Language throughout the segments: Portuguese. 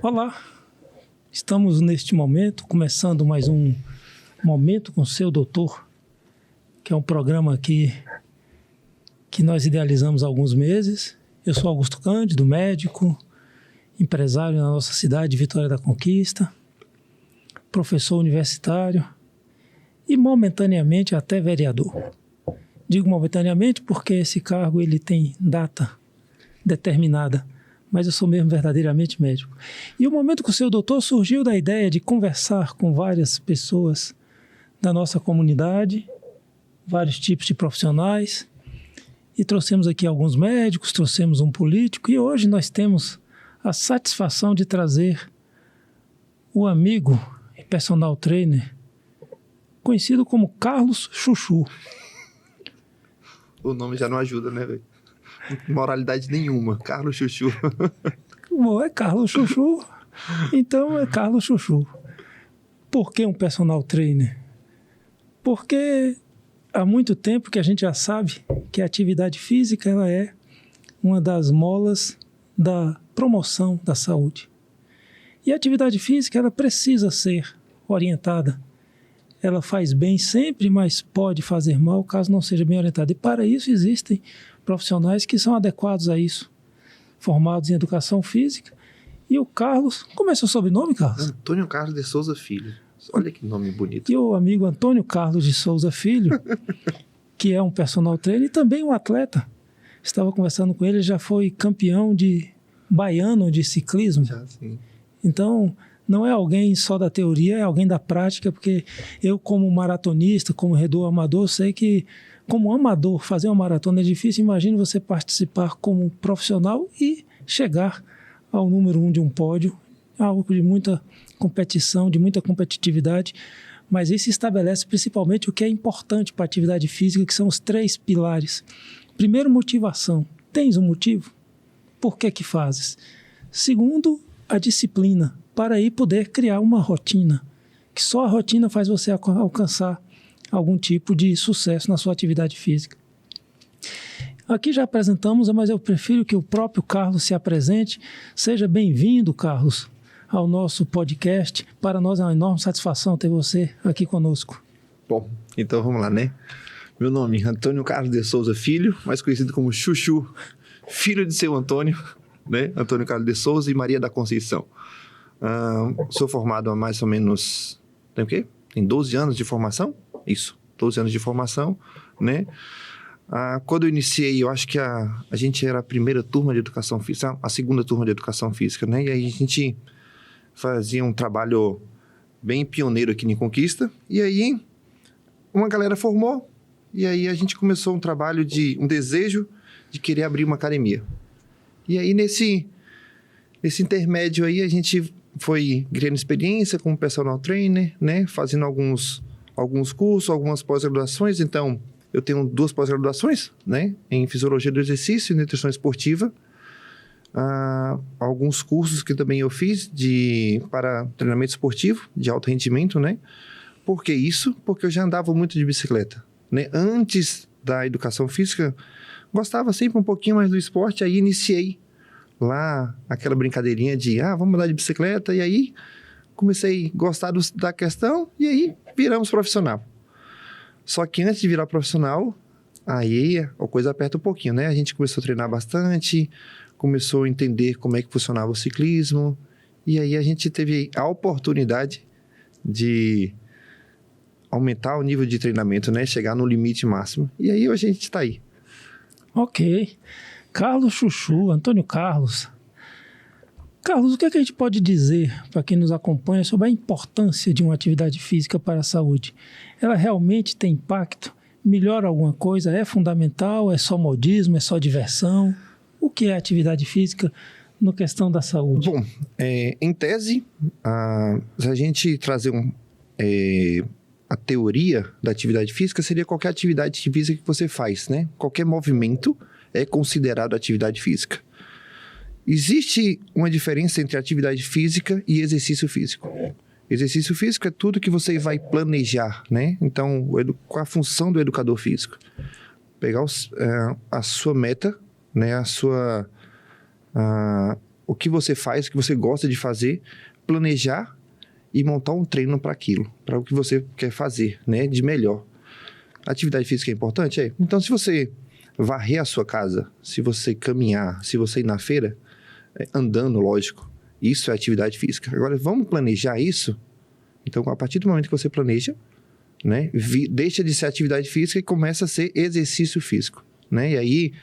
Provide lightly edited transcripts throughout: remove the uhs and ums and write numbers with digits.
Olá, estamos neste momento começando mais um Momento com o Seu Doutor, que é um programa aqui que nós idealizamos há alguns meses. Eu sou Augusto Cândido, médico, empresário na nossa cidade, Vitória da Conquista, professor universitário e momentaneamente até vereador. Digo momentaneamente porque esse cargo ele tem data determinada, mas eu sou mesmo verdadeiramente médico. E o Momento com o Seu Doutor surgiu da ideia de conversar com várias pessoas da nossa comunidade, vários tipos de profissionais, e trouxemos aqui alguns médicos, trouxemos um político, e hoje nós temos a satisfação de trazer o amigo e personal trainer, conhecido como Carlos Chuchu. O nome já não ajuda, né, velho? Moralidade nenhuma. Carlos Chuchu. Bom, é Carlos Chuchu, então é Carlos Chuchu. Por que um personal trainer? Porque há muito tempo que a gente já sabe que a atividade física ela é uma das molas da promoção da saúde. E a atividade física ela precisa ser orientada. Ela faz bem sempre, mas pode fazer mal caso não seja bem orientada. E para isso existem profissionais que são adequados a isso, formados em educação física. E o Carlos, como é seu sobrenome, Carlos? Antônio Carlos de Souza Filho. Olha que nome bonito. E o amigo Antônio Carlos de Souza Filho, que é um personal trainer e também um atleta. Estava conversando com ele, já foi campeão baiano de ciclismo. Já, sim. Então, não é alguém só da teoria, é alguém da prática, porque eu, como maratonista, como redor amador, sei que, como amador, fazer uma maratona é difícil. Imagine você participar como profissional e chegar ao número 1 de um pódio, algo de muita competição, de muita competitividade, mas isso estabelece principalmente o que é importante para a atividade física, que são os 3 pilares. Primeiro, motivação. Tens um motivo? Por que fazes? Segundo, a disciplina, para aí poder criar uma rotina, que só a rotina faz você alcançar algum tipo de sucesso na sua atividade física. Aqui já apresentamos, mas eu prefiro que o próprio Carlos se apresente. Seja bem-vindo, Carlos, ao nosso podcast. Para nós é uma enorme satisfação ter você aqui conosco. Bom, então vamos lá, né? Meu nome é Antônio Carlos de Souza Filho, mais conhecido como Chuchu, filho de seu Antônio, né? Antônio Carlos de Souza e Maria da Conceição. Sou formado há mais ou menos, tem o quê? Tem 12 anos de formação? Isso, 12 anos de formação, né? Quando eu iniciei, eu acho que a gente era a primeira turma de educação física, a segunda turma de educação física, né? E aí a gente fazia um trabalho bem pioneiro aqui em Conquista. E aí uma galera formou e aí a gente começou um desejo de querer abrir uma academia. E aí nesse intermédio aí a gente foi criando experiência como personal trainer, né? Fazendo alguns cursos, algumas pós-graduações. Então, eu tenho 2 pós-graduações, né? Em Fisiologia do Exercício e Nutrição Esportiva. Alguns cursos que também eu fiz para treinamento esportivo, de alto rendimento, né? Por que isso? Porque eu já andava muito de bicicleta, né? Antes da educação física, gostava sempre um pouquinho mais do esporte, aí iniciei lá aquela brincadeirinha de, vamos andar de bicicleta, e aí comecei a gostar da questão, e aí viramos profissional. Só que antes de virar profissional, aí a coisa aperta um pouquinho, né? A gente começou a treinar bastante, começou a entender como é que funcionava o ciclismo, e aí a gente teve a oportunidade de aumentar o nível de treinamento, né? Chegar no limite máximo, e aí hoje a gente está aí. Ok. Carlos Chuchu, Antônio Carlos. Carlos, o que a gente pode dizer para quem nos acompanha sobre a importância de uma atividade física para a saúde? Ela realmente tem impacto? Melhora alguma coisa? É fundamental? É só modismo? É só diversão? O que é atividade física na questão da saúde? Bom, em tese, se a gente trazer a teoria da atividade física, seria qualquer atividade física que você faz, né? Qualquer movimento é considerado atividade física. Existe uma diferença entre atividade física e exercício físico. Exercício físico é tudo que você vai planejar, né? Então, qual a função do educador físico? Pegar a sua meta, né? o que você faz, o que você gosta de fazer, planejar e montar um treino para aquilo, para o que você quer fazer, né, de melhor. Atividade física é importante? É. Então, se você varrer a sua casa, se você caminhar, se você ir na feira, andando, lógico, isso é atividade física. Agora, vamos planejar isso? Então, a partir do momento que você planeja, né, deixa de ser atividade física e começa a ser exercício físico, né? E aí,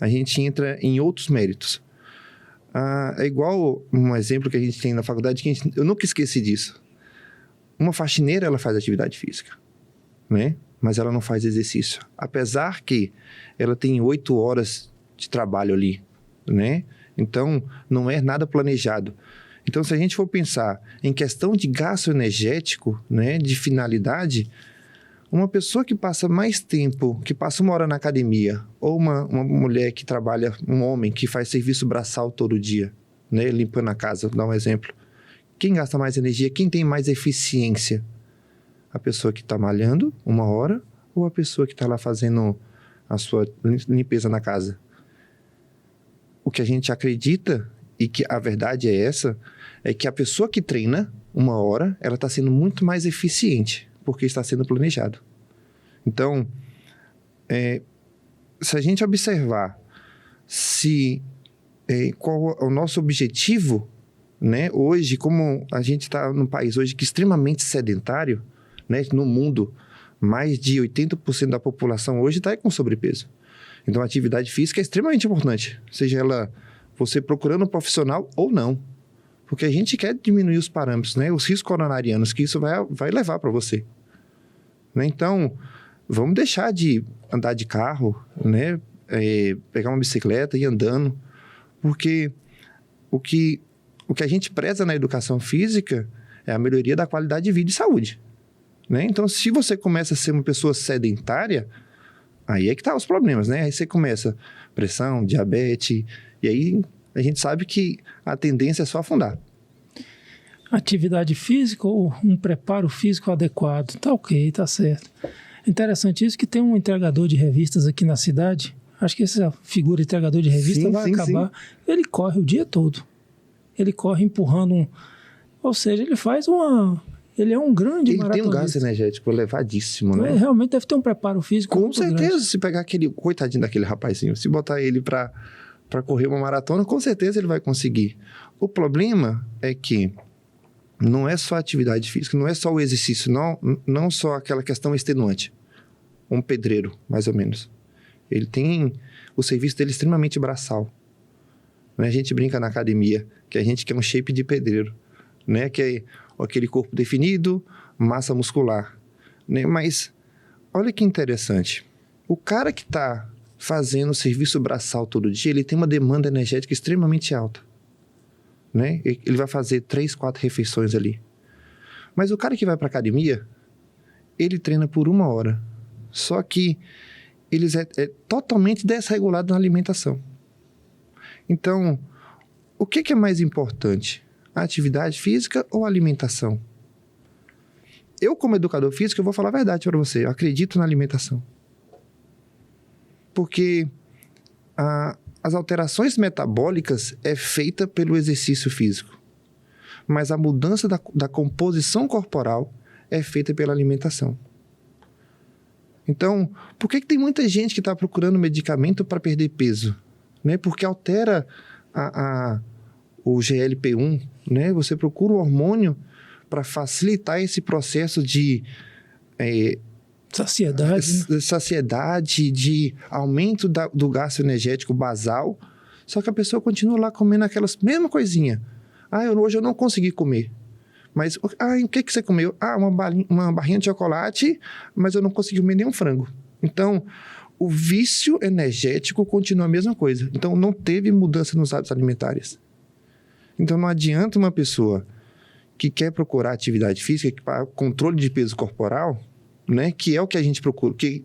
a gente entra em outros méritos. É igual um exemplo que a gente tem na faculdade, que eu nunca esqueci disso. Uma faxineira, ela faz atividade física, né? Mas ela não faz exercício. Apesar que ela tem 8 horas de trabalho ali, né? Então, não é nada planejado. Então, se a gente for pensar em questão de gasto energético, né, de finalidade, uma pessoa que passa mais tempo, que passa 1 hora na academia, ou uma mulher que trabalha, um homem que faz serviço braçal todo dia, né, limpando a casa, vou dar um exemplo. Quem gasta mais energia, quem tem mais eficiência? A pessoa que está malhando 1 hora ou a pessoa que está lá fazendo a sua limpeza na casa? O que a gente acredita, e que a verdade é essa, é que a pessoa que treina 1 hora, ela está sendo muito mais eficiente, porque está sendo planejado. Então, se a gente observar qual é o nosso objetivo, né, hoje, como a gente está num país hoje que é extremamente sedentário, né, no mundo, mais de 80% da população hoje está com sobrepeso. Então, a atividade física é extremamente importante, seja ela você procurando um profissional ou não. Porque a gente quer diminuir os parâmetros, né? Os riscos coronarianos que isso vai levar para você. Né? Então, vamos deixar de andar de carro, né? Pegar uma bicicleta e ir andando. Porque o que a gente preza na educação física é a melhoria da qualidade de vida e saúde. Né? Então, se você começa a ser uma pessoa sedentária, aí é que tá os problemas, né? Aí você começa pressão, diabetes, e aí a gente sabe que a tendência é só afundar. Atividade física ou um preparo físico adequado. Tá ok, tá certo. Interessante isso que tem um entregador de revistas aqui na cidade. Acho que essa figura de entregador de revista vai acabar. Sim. Ele corre o dia todo. Ele corre empurrando Ou seja, ele faz Ele é um grande maratonista. Ele tem um gasto energético elevadíssimo, né? Realmente deve ter um preparo físico com certeza, grande. Se pegar aquele coitadinho daquele rapazinho, se botar ele para correr uma maratona, com certeza ele vai conseguir. O problema é que não é só a atividade física, não é só o exercício, não só aquela questão extenuante. Um pedreiro, mais ou menos. Ele tem o serviço dele extremamente braçal. Né? A gente brinca na academia que a gente quer um shape de pedreiro, né? Que é aquele corpo definido, massa muscular. Né? Mas olha que interessante. O cara que está fazendo serviço braçal todo dia, ele tem uma demanda energética extremamente alta. Né? Ele vai fazer 3, 4 refeições ali. Mas o cara que vai para academia, ele treina por 1 hora. Só que ele é totalmente desregulado na alimentação. Então, o que é mais importante? A atividade física ou a alimentação? Eu, como educador físico, eu vou falar a verdade para você. Eu acredito na alimentação. Porque as alterações metabólicas é feita pelo exercício físico. Mas a mudança da composição corporal é feita pela alimentação. Então, por que tem muita gente que está procurando medicamento para perder peso? Né? Porque altera o GLP-1, né? Você procura o hormônio para facilitar esse processo de saciedade, de aumento do gasto energético basal. Só que a pessoa continua lá comendo aquelas mesma coisinha. Hoje eu não consegui comer. Mas, o que você comeu? Uma barrinha de chocolate, mas eu não consegui comer nenhum frango. Então, o vício energético continua a mesma coisa. Então, não teve mudança nos hábitos alimentares. Então, não adianta uma pessoa que quer procurar atividade física, para controle de peso corporal, né, que é o que a gente procura, que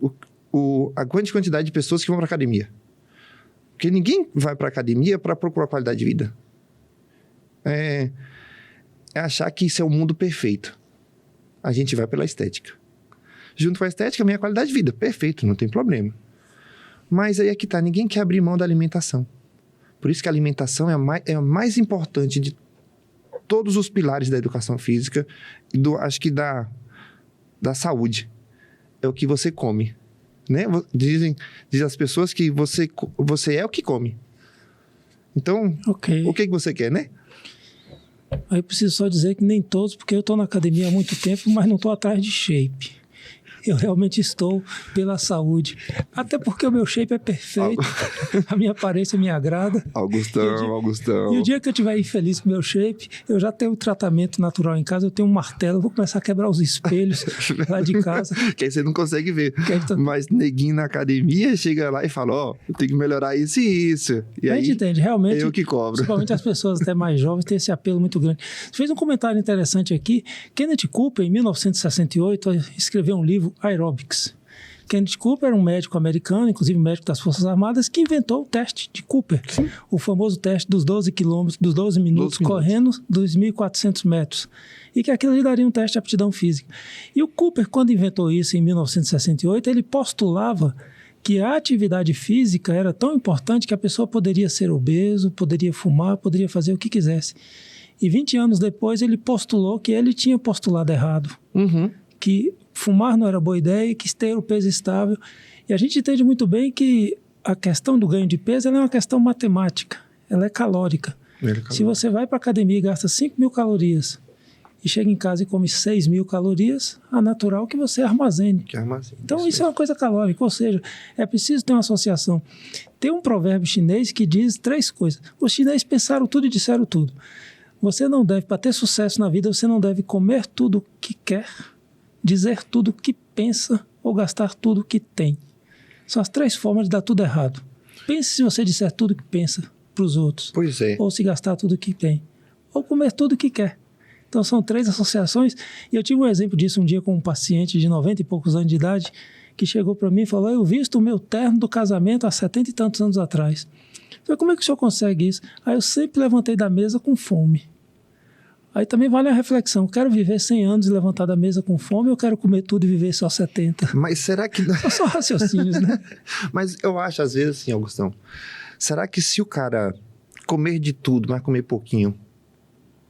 a grande quantidade de pessoas que vão para a academia. Porque ninguém vai para a academia para procurar qualidade de vida. É achar que isso é o mundo perfeito. A gente vai pela estética. Junto com a estética, vem a qualidade de vida. Perfeito, não tem problema. Mas aí é que tá, ninguém quer abrir mão da alimentação. Por isso que a alimentação é a mais importante de todos os pilares da educação física e acho que da saúde. É o que você come, né? Dizem as pessoas que você é o que come. Então, o que você quer, né? Aí eu preciso só dizer que nem todos, porque eu estou na academia há muito tempo, mas não estou atrás de shape. Eu realmente estou pela saúde. Até porque o meu shape é perfeito, a minha aparência me agrada. Augustão. E o dia que eu estiver infeliz com o meu shape, eu já tenho um tratamento natural em casa, eu tenho um martelo, eu vou começar a quebrar os espelhos lá de casa. Que aí você não consegue ver. Mas neguinho na academia chega lá e fala, eu tenho que melhorar isso e isso. E a gente entende, realmente. Eu que cobro. Principalmente as pessoas até mais jovens têm esse apelo muito grande. Você fez um comentário interessante aqui. Kenneth Cooper, em 1968, escreveu um livro, Aerobics. Kenneth Cooper era um médico americano, inclusive médico das Forças Armadas, que inventou o teste de Cooper. Sim. O famoso teste dos 12 quilômetros, dos 12 minutos correndo 2.400 metros. E que aquilo lhe daria um teste de aptidão física. E o Cooper, quando inventou isso em 1968, ele postulava que a atividade física era tão importante que a pessoa poderia ser obeso, poderia fumar, poderia fazer o que quisesse. E 20 anos depois ele postulou que ele tinha postulado errado. Que fumar não era boa ideia e que ter o peso estável. E a gente entende muito bem que a questão do ganho de peso ela é uma questão matemática, ela é calórica. Se você vai para a academia e gasta 5.000 calorias e chega em casa e come 6.000 calorias, é natural que você armazene. Então isso é uma coisa calórica, ou seja, é preciso ter uma associação. Tem um provérbio chinês que diz 3 coisas. Os chineses pensaram tudo e disseram tudo. Você não deve, para ter sucesso na vida, você não deve comer tudo que quer, dizer tudo que pensa ou gastar tudo que tem. São as 3 formas de dar tudo errado. Pense se você disser tudo que pensa para os outros. Pois é. Ou se gastar tudo que tem. Ou comer tudo que quer. Então são 3 associações. E eu tive um exemplo disso um dia com um paciente de 90 e poucos anos de idade que chegou para mim e falou, eu visto o meu terno do casamento há 70 e tantos anos atrás. Eu falei, como é que o senhor consegue isso? Aí eu sempre levantei da mesa com fome. Aí também vale a reflexão. Eu quero viver 100 anos e levantar da mesa com fome ou eu quero comer tudo e viver só 70? Mas será que... São só raciocínios, né? Mas eu acho, às vezes, assim, Augustão, será que se o cara comer de tudo, mas comer pouquinho,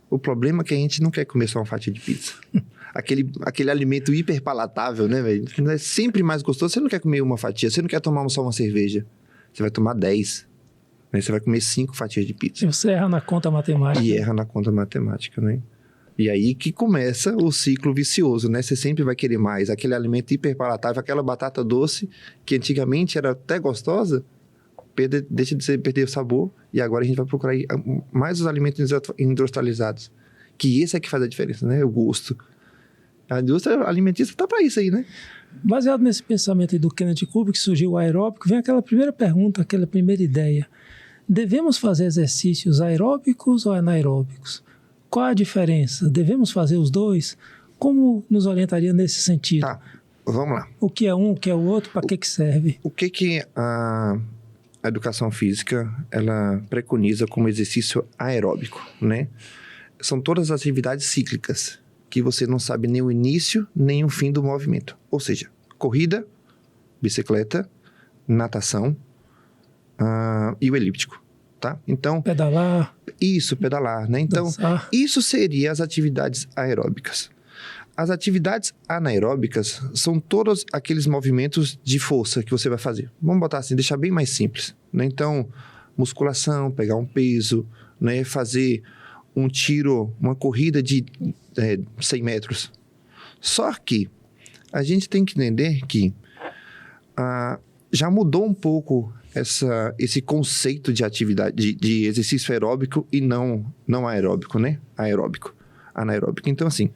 o problema é que a gente não quer comer só uma fatia de pizza. Aquele alimento hiperpalatável, né, velho? Que é sempre mais gostoso. Você não quer comer uma fatia, você não quer tomar só uma cerveja. Você vai tomar 10. Né? Você vai comer 5 fatias de pizza. E você erra na conta matemática. E erra na conta matemática, né? E aí que começa o ciclo vicioso, né? Você sempre vai querer mais. Aquele alimento hiperpalatável, aquela batata doce, que antigamente era até gostosa, deixa de perder o sabor. E agora a gente vai procurar mais os alimentos industrializados. Que esse é que faz a diferença, né? O gosto. A indústria alimentícia tá para isso aí, né? Baseado nesse pensamento aí do Kenneth Cooper, que surgiu o aeróbico, vem aquela primeira pergunta, aquela primeira ideia. Devemos fazer exercícios aeróbicos ou anaeróbicos? Qual a diferença? Devemos fazer os dois? Como nos orientaria nesse sentido? Tá, vamos lá. O que é um, o que é o outro, para que serve? O que a educação física, ela preconiza como exercício aeróbico, né? São todas as atividades cíclicas, que você não sabe nem o início, nem o fim do movimento. Ou seja, corrida, bicicleta, natação e o elíptico, tá? Então... Pedalar. Isso, pedalar, né? Então, dançar. Isso seria as atividades aeróbicas. As atividades anaeróbicas são todos aqueles movimentos de força que você vai fazer. Vamos botar assim, deixar bem mais simples, né? Então, musculação, pegar um peso, né? Fazer um tiro, uma corrida de 100 metros. Só que a gente tem que entender que já mudou um pouco esse conceito de atividade, de exercício aeróbico e não aeróbico, né? Anaeróbico. Então, assim,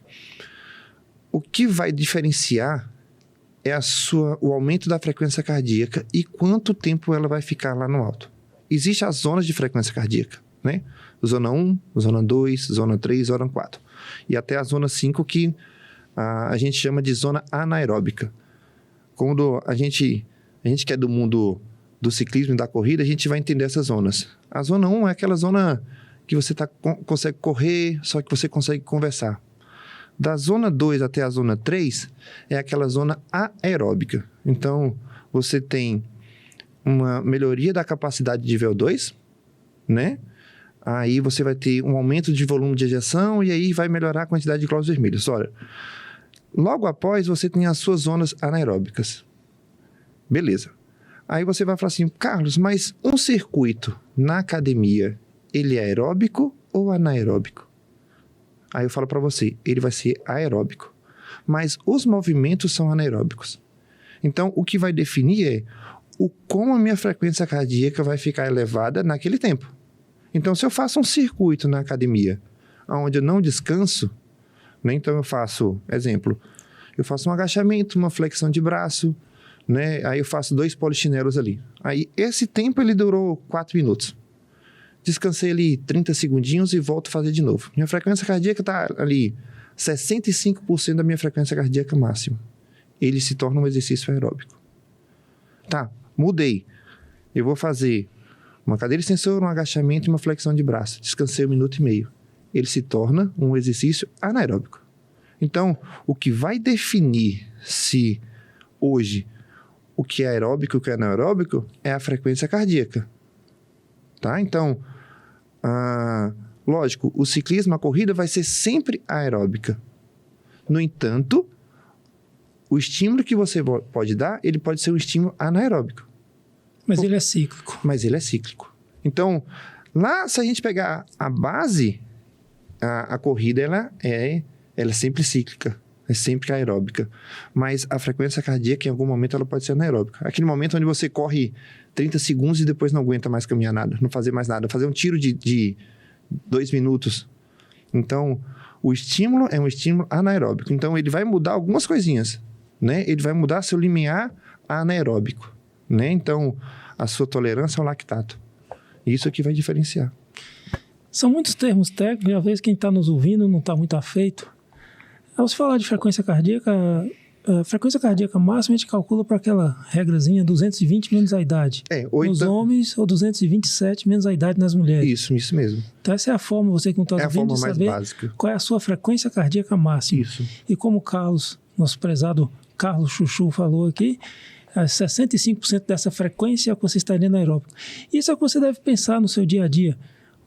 o que vai diferenciar é o aumento da frequência cardíaca e quanto tempo ela vai ficar lá no alto. Existem as zonas de frequência cardíaca, né? Zona 1, zona 2, zona 3, zona 4. E até a zona 5 que a gente chama de zona anaeróbica. Quando a gente que é do mundo do ciclismo e da corrida, a gente vai entender essas zonas. A zona 1 é aquela zona que você consegue correr, só que você consegue conversar. Da zona 2 até a zona 3 é aquela zona aeróbica. Então, você tem uma melhoria da capacidade de VO2, né? Aí você vai ter um aumento de volume de ejeção e aí vai melhorar a quantidade de glóbulos vermelhos. Olha, logo após você tem as suas zonas anaeróbicas. Beleza. Aí você vai falar assim, Carlos, mas um circuito na academia, ele é aeróbico ou anaeróbico? Aí eu falo para você, ele vai ser aeróbico. Mas os movimentos são anaeróbicos. Então, o que vai definir é como a minha frequência cardíaca vai ficar elevada naquele tempo. Então, se eu faço um circuito na academia, onde eu não descanso, né? Então eu faço, exemplo, eu faço um agachamento, uma flexão de braço, né? Aí eu faço 2 polichinelos ali. Aí esse tempo ele durou 4 minutos. Descansei ali 30 segundinhos e volto a fazer de novo. Minha frequência cardíaca está ali 65% da minha frequência cardíaca máxima. Ele se torna um exercício aeróbico. Tá, mudei. Eu vou fazer uma cadeira extensora, um agachamento e uma flexão de braço. Descansei 1 minuto e meio. Ele se torna um exercício anaeróbico. Então, o que vai definir se hoje o que é aeróbico e o que é anaeróbico é a frequência cardíaca. Tá? Então, lógico, o ciclismo, a corrida vai ser sempre aeróbica. No entanto, o estímulo que você pode dar, ele pode ser um estímulo anaeróbico. Mas ele é cíclico. Mas ele é cíclico. Então, lá, se a gente pegar a base, a corrida, ela é sempre cíclica. É sempre aeróbica. Mas a frequência cardíaca, em algum momento, ela pode ser anaeróbica. Aquele momento onde você corre 30 segundos e depois não aguenta mais caminhar nada, não fazer mais nada, fazer um tiro de 2 minutos. Então, o estímulo é um estímulo anaeróbico. Então, ele vai mudar algumas coisinhas, né? Ele vai mudar seu limiar anaeróbico, né? Então, a sua tolerância ao lactato. Isso aqui vai diferenciar. São muitos termos técnicos, e às vezes quem está nos ouvindo não está muito afeito. Ao se falar de frequência cardíaca, a frequência cardíaca máxima a gente calcula para aquela regrazinha 220 menos a idade. Nos homens, ou 227 menos a idade nas mulheres. Isso mesmo. Então essa é a forma, você que não está ouvindo, de saber básica. Qual é a sua frequência cardíaca máxima. Isso. E como o Carlos, nosso prezado Carlos Chuchu falou aqui, 65% dessa frequência é o que você está anaeróbico. Isso é o que você deve pensar no seu dia a dia.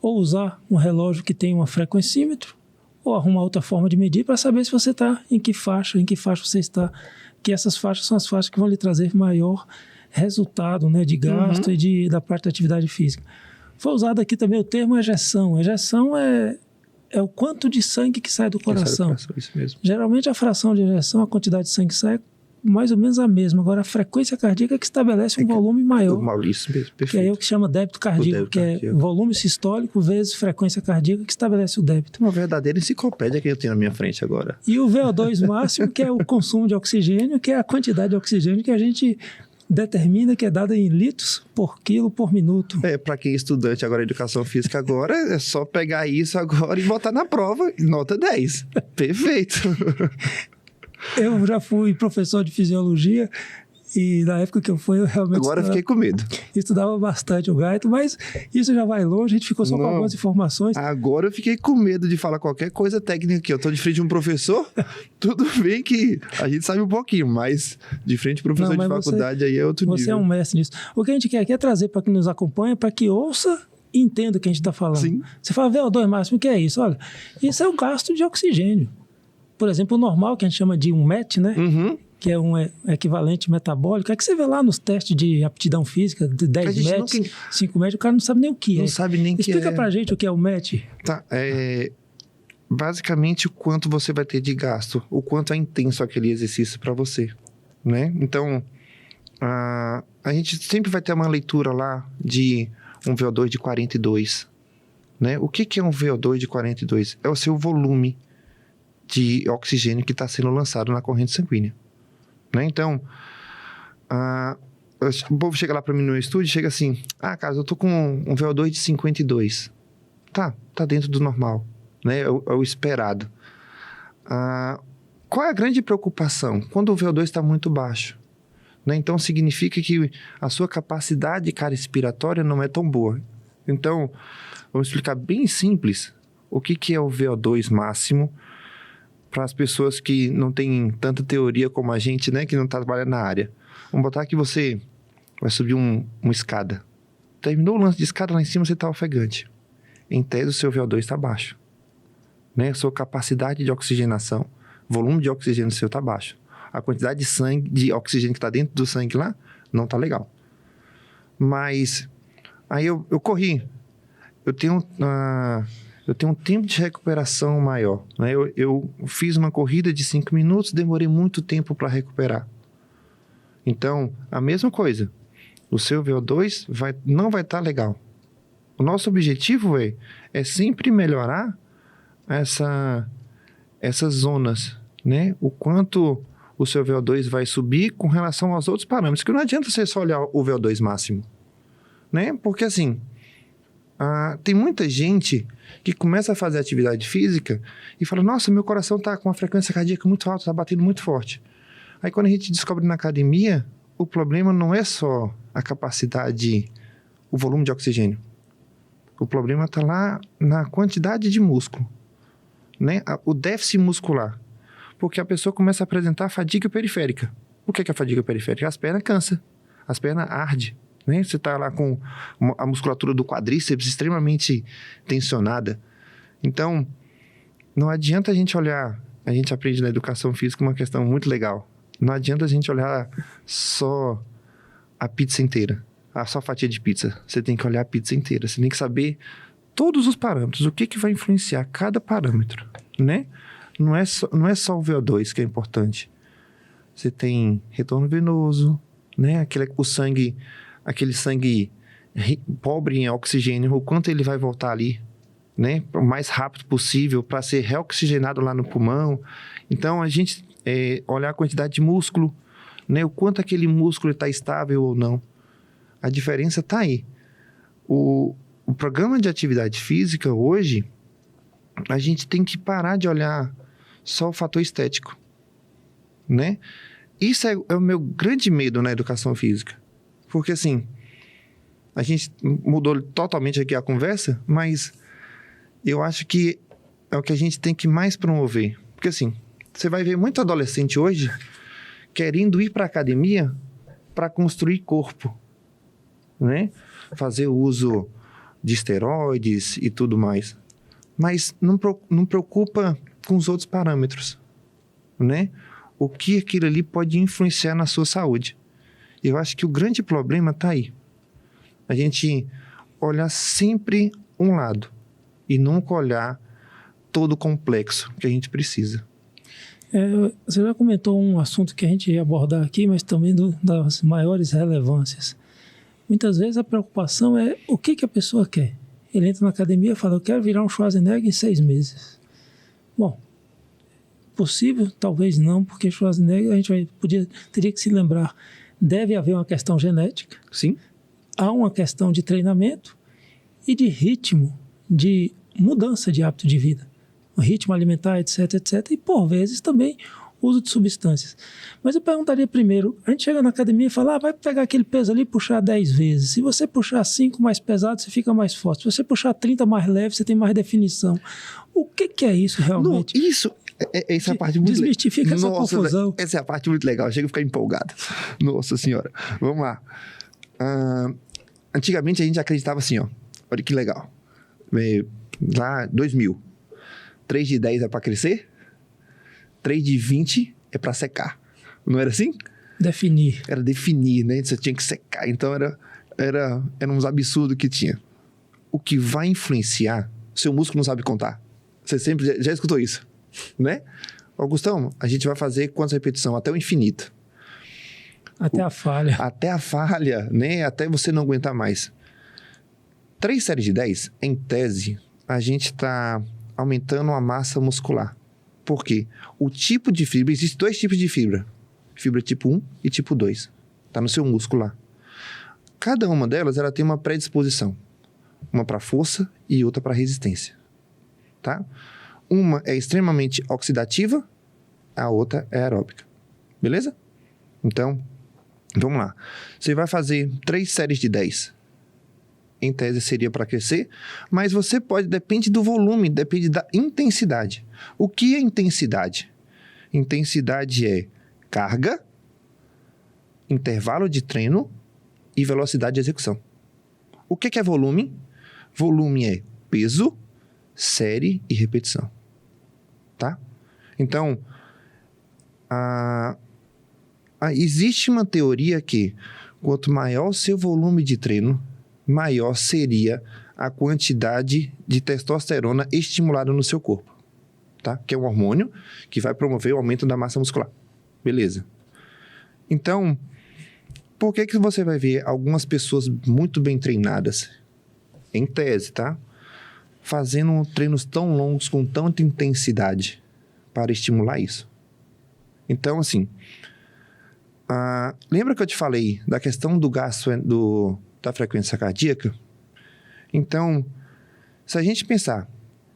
Ou usar um relógio que tem uma frequencímetro, ou arrumar outra forma de medir para saber se você está em que faixa você está. Que essas faixas são as faixas que vão lhe trazer maior resultado, né, de gasto e da parte da atividade física. Foi usado aqui também o termo ejeção. Ejeção é o quanto de sangue que sai do coração. Isso mesmo. Geralmente a fração de ejeção, a quantidade de sangue que sai, mais ou menos a mesma. Agora, a frequência cardíaca é que estabelece um volume maior. Isso mesmo, perfeito. Que é o que chama débito cardíaco, é volume sistólico vezes frequência cardíaca que estabelece o débito. Uma verdadeira enciclopédia que eu tenho na minha frente agora. E o VO2 máximo, que é o consumo de oxigênio, que é a quantidade de oxigênio que a gente determina, que é dada em litros por quilo por minuto. Para quem é estudante agora de educação física agora, é só pegar isso agora e botar na prova, nota 10. Perfeito. Eu já fui professor de fisiologia e na época que eu fui, eu realmente agora fiquei com medo. Estudava bastante o gaito, mas isso já vai longe, a gente ficou só com algumas informações. Agora eu fiquei com medo de falar qualquer coisa técnica aqui. Eu tô de frente de um professor, tudo bem que a gente sabe um pouquinho, mas de frente de professor de faculdade aí é outro nível. Você é um mestre nisso. O que a gente quer aqui é trazer para quem nos acompanha, para que ouça e entenda o que a gente está falando. Sim. Você fala VO2 máximo, o que é isso? Olha, isso é o gasto de oxigênio. Por exemplo, o normal, que a gente chama de um MET, né? Que é um equivalente metabólico. É que você vê lá nos testes de aptidão física, de 10 METs, 5 METs, o cara não sabe nem o que é. Não sabe nem o que é. Explica pra gente o que é o MET. Tá, basicamente o quanto você vai ter de gasto, o quanto é intenso aquele exercício para você, né? Então, a gente sempre vai ter uma leitura lá de um VO2 de 42, né? O que é um VO2 de 42? É o seu volume de oxigênio que está sendo lançado na corrente sanguínea, né? Então, o povo chega lá para mim no estúdio e chega assim, Carlos, eu tô com um VO2 de 52. Tá dentro do normal, né? É o esperado. Qual é a grande preocupação? Quando o VO2 está muito baixo, né? Então, significa que a sua capacidade cardiorrespiratória não é tão boa. Então, vamos explicar bem simples o que é o VO2 máximo para as pessoas que não têm tanta teoria como a gente, né? Que não trabalha na área. Vamos botar que você vai subir uma escada, terminou o lance de escada lá em cima, você está ofegante. Em tese, o seu VO2 está baixo. Né? A sua capacidade de oxigenação, volume de oxigênio seu está baixo. A quantidade de sangue, de oxigênio que está dentro do sangue lá, não está legal. Mas, aí eu corri. Eu tenho um tempo de recuperação maior. Né? Eu fiz uma corrida de 5 minutos, demorei muito tempo para recuperar. Então, a mesma coisa. O seu VO2 não vai estar legal. O nosso objetivo, é sempre melhorar essas zonas, né? O quanto o seu VO2 vai subir com relação aos outros parâmetros. Que não adianta você só olhar o VO2 máximo, né? Porque assim, tem muita gente que começa a fazer atividade física e fala, nossa, meu coração está com uma frequência cardíaca muito alta, está batendo muito forte. Aí quando a gente descobre na academia, o problema não é só a capacidade, o volume de oxigênio. O problema está lá na quantidade de músculo, né? O déficit muscular. Porque a pessoa começa a apresentar fadiga periférica. O que é a fadiga periférica? As pernas cansam, as pernas ardem, né? Você está lá com a musculatura do quadríceps extremamente tensionada. Então, não adianta a gente olhar, a gente aprende na educação física uma questão muito legal. Não adianta a gente olhar só a pizza inteira, só a fatia de pizza. Você tem que olhar a pizza inteira. Você tem que saber todos os parâmetros, o que vai influenciar cada parâmetro, né? Não é só o VO2 que é importante. Você tem retorno venoso, né? Aquele sangue pobre em oxigênio, o quanto ele vai voltar ali, né? O mais rápido possível para ser reoxigenado lá no pulmão. Então, a gente olhar a quantidade de músculo, né? O quanto aquele músculo está estável ou não. A diferença está aí. O programa de atividade física hoje, a gente tem que parar de olhar só o fator estético, né? Isso é o meu grande medo na educação física. Porque assim, a gente mudou totalmente aqui a conversa, mas eu acho que é o que a gente tem que mais promover. Porque assim, você vai ver muito adolescente hoje querendo ir para a academia para construir corpo, né? Fazer uso de esteroides e tudo mais. Mas não preocupa com os outros parâmetros, né? O que aquilo ali pode influenciar na sua saúde. Eu acho que o grande problema está aí. A gente olhar sempre um lado e nunca olhar todo o complexo que a gente precisa. Você já comentou um assunto que a gente ia abordar aqui, mas também das maiores relevâncias. Muitas vezes a preocupação é o que a pessoa quer. Ele entra na academia e fala, eu quero virar um Schwarzenegger em 6 meses. Bom, possível? Talvez não, porque Schwarzenegger a gente teria que se lembrar, deve haver uma questão genética. Sim. Há uma questão de treinamento e de ritmo, de mudança de hábito de vida. O ritmo alimentar, etc, etc. E, por vezes, também uso de substâncias. Mas eu perguntaria primeiro, a gente chega na academia e fala, vai pegar aquele peso ali e puxar 10 vezes. Se você puxar 5 mais pesado, você fica mais forte. Se você puxar 30 mais leve, você tem mais definição. O que é isso realmente? Não, isso... Essa é a parte muito legal. Desmistifica essa confusão. Essa é a parte muito legal. Chega a ficar empolgado. Nossa Senhora. Vamos lá. Antigamente a gente acreditava assim, ó. Olha que legal. Lá, 2000. 3 de 10 é para crescer. 3 de 20 é para secar. Não era assim? Definir. Era definir, né? Você tinha que secar. Então, era uns absurdos que tinha. O que vai influenciar, seu músculo não sabe contar. Você sempre já escutou isso, né? Augustão, a gente vai fazer quantas repetições? Até o infinito. Até a falha. Até a falha, né? Até você não aguentar mais. 3 séries de 10, em tese, a gente está aumentando a massa muscular. Por quê? O tipo de fibra, existem 2 tipos de fibra. Fibra tipo 1 e tipo 2. Está no seu músculo lá. Cada uma delas, ela tem uma predisposição. Uma para força e outra para resistência. Tá? Uma é extremamente oxidativa, a outra é aeróbica. Beleza? Então, vamos lá. Você vai fazer 3 séries de 10. Em tese seria para crescer, mas você pode, depende do volume, depende da intensidade. O que é intensidade? Intensidade é carga, intervalo de treino e velocidade de execução. O que é volume? Volume é peso, série e repetição. Tá? Então, existe uma teoria que quanto maior o seu volume de treino, maior seria a quantidade de testosterona estimulada no seu corpo, tá? Que é um hormônio que vai promover o aumento da massa muscular. Beleza. Então, por que você vai ver algumas pessoas muito bem treinadas, em tese, tá? Fazendo treinos tão longos com tanta intensidade para estimular isso? Então, assim, lembra que eu te falei da questão do gasto da frequência cardíaca? Então, se a gente pensar,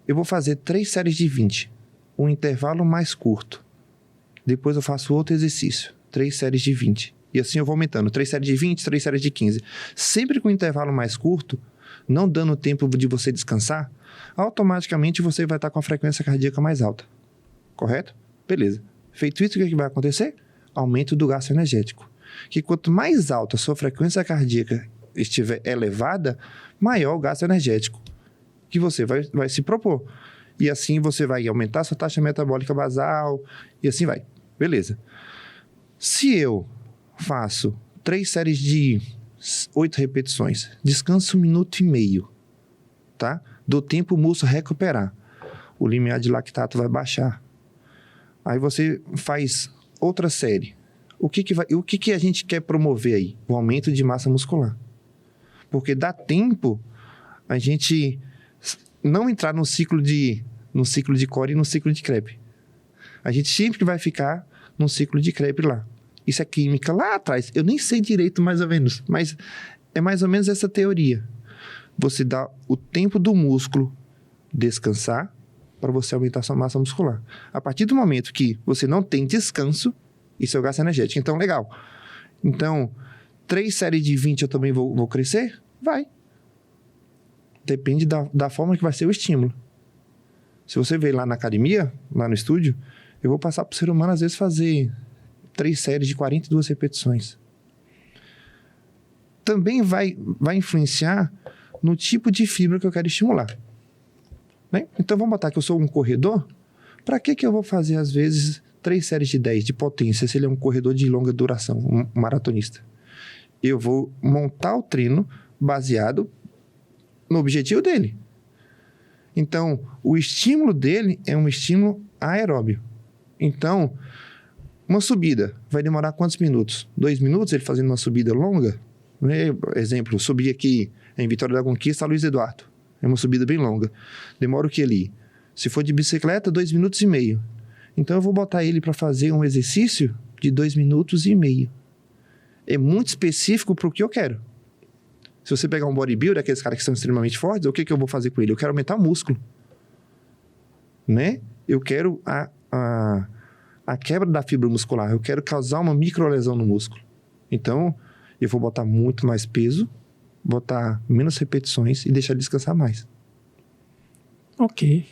eu vou fazer 3 séries de 20, um intervalo mais curto. Depois eu faço outro exercício, 3 séries de 20. E assim eu vou aumentando, 3 séries de 20, 3 séries de 15. Sempre com um intervalo mais curto, não dando tempo de você descansar, automaticamente você vai estar com a frequência cardíaca mais alta. Correto? Beleza. Feito isso, o que vai acontecer? Aumento do gasto energético. Que quanto mais alta a sua frequência cardíaca estiver elevada, maior o gasto energético que você vai se propor. E assim você vai aumentar a sua taxa metabólica basal e assim vai. Beleza. Se eu faço 3 séries de 8 repetições, descanso 1,5 minutos, tá? Dou tempo o músculo recuperar. O limiar de lactato vai baixar. Aí você faz outra série. O que a gente quer promover aí? O aumento de massa muscular. Porque dá tempo a gente não entrar no ciclo de Core e no ciclo de Krebs. A gente sempre vai ficar no ciclo de Krebs lá. Isso é química lá atrás. Eu nem sei direito mais ou menos, mas é mais ou menos essa teoria. Você dá o tempo do músculo descansar para você aumentar sua massa muscular. A partir do momento que você não tem descanso, isso é o gasto energético. Então, legal. Então, 3 séries de 20 eu também vou crescer? Vai. Depende da forma que vai ser o estímulo. Se você veio lá na academia, lá no estúdio, eu vou passar para o ser humano, às vezes, fazer 3 séries de 42 repetições. Também vai influenciar no tipo de fibra que eu quero estimular. Né? Então, vamos botar que eu sou um corredor. Para que eu vou fazer, às vezes, 3 séries de 10 de potência, se ele é um corredor de longa duração, um maratonista? Eu vou montar o treino baseado no objetivo dele. Então, o estímulo dele é um estímulo aeróbio. Então, uma subida vai demorar quantos minutos? 2 minutos ele fazendo uma subida longa? Exemplo, subi aqui em Vitória da Conquista a Luiz Eduardo. É uma subida bem longa. Demora o que ali? Se for de bicicleta, 2,5 minutos. Então, eu vou botar ele para fazer um exercício de 2,5 minutos. É muito específico para o que eu quero. Se você pegar um bodybuilder, aqueles caras que são extremamente fortes, o que eu vou fazer com ele? Eu quero aumentar o músculo. Né? Eu quero a quebra da fibra muscular. Eu quero causar uma microlesão no músculo. Então, eu vou botar muito mais peso, botar menos repetições e deixar ele descansar mais. Ok.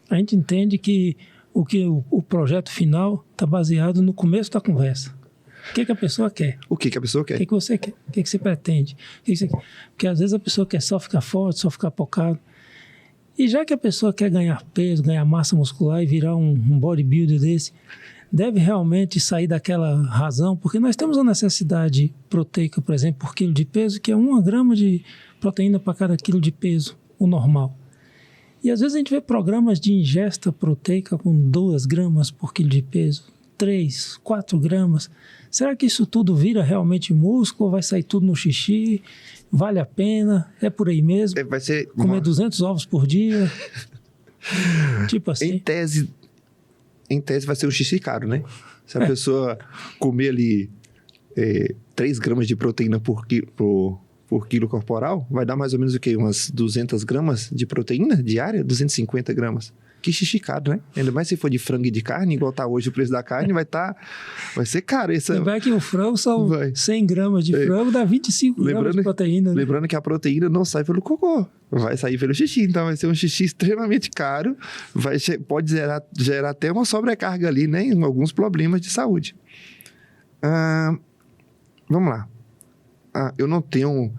A gente entende que o projeto final está baseado no começo da conversa. O que a pessoa quer? O que a pessoa quer? O que você quer? O que você pretende? Porque às vezes a pessoa quer só ficar forte, só ficar focado. E já que a pessoa quer ganhar peso, ganhar massa muscular e virar um bodybuilder desse, deve realmente sair daquela razão, porque nós temos uma necessidade proteica, por exemplo, por quilo de peso, que é 1 grama de proteína para cada quilo de peso, o normal. E às vezes a gente vê programas de ingesta proteica com 2 gramas por quilo de peso, 3, 4 gramas. Será que isso tudo vira realmente músculo ou vai sair tudo no xixi? Vale a pena? É por aí mesmo? Vai ser comer 200 ovos por dia? Tipo assim. Em tese vai ser um xixi caro, né? Se a pessoa comer ali 3 gramas de proteína por quilo corporal, vai dar mais ou menos o quê? Umas 200 gramas de proteína diária? 250 gramas. Que xixi caro, né? Ainda mais se for de frango e de carne, igual tá hoje o preço da carne, vai ser caro. Lembrar que o frango são 100 gramas de frango, dá 25 gramas de proteína. Né? Lembrando que a proteína não sai pelo cocô, vai sair pelo xixi. Então vai ser um xixi extremamente caro, pode gerar até uma sobrecarga ali, né? Em alguns problemas de saúde. Vamos lá. Eu não tenho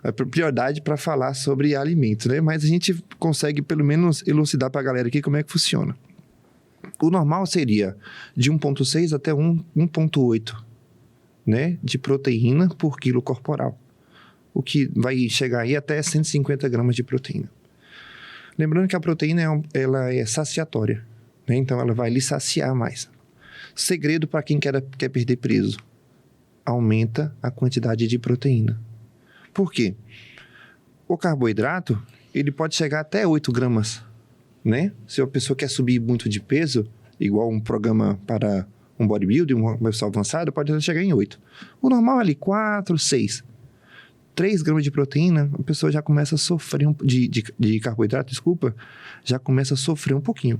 a prioridade para falar sobre alimentos, né? Mas a gente consegue, pelo menos, elucidar para a galera aqui como é que funciona. O normal seria de 1,6 até 1,8, né? De proteína por quilo corporal. O que vai chegar aí até 150 gramas de proteína. Lembrando que a proteína ela é saciatória, né? Então ela vai lhe saciar mais. Segredo para quem quer perder peso: aumenta a quantidade de proteína. Por quê? O carboidrato, ele pode chegar até 8 gramas, né? Se a pessoa quer subir muito de peso, igual um programa para um bodybuilding, uma pessoa avançada, pode chegar em 8. O normal é ali 4, 6. 3 gramas de proteína, a pessoa já começa a sofrer de carboidrato, já começa a sofrer um pouquinho,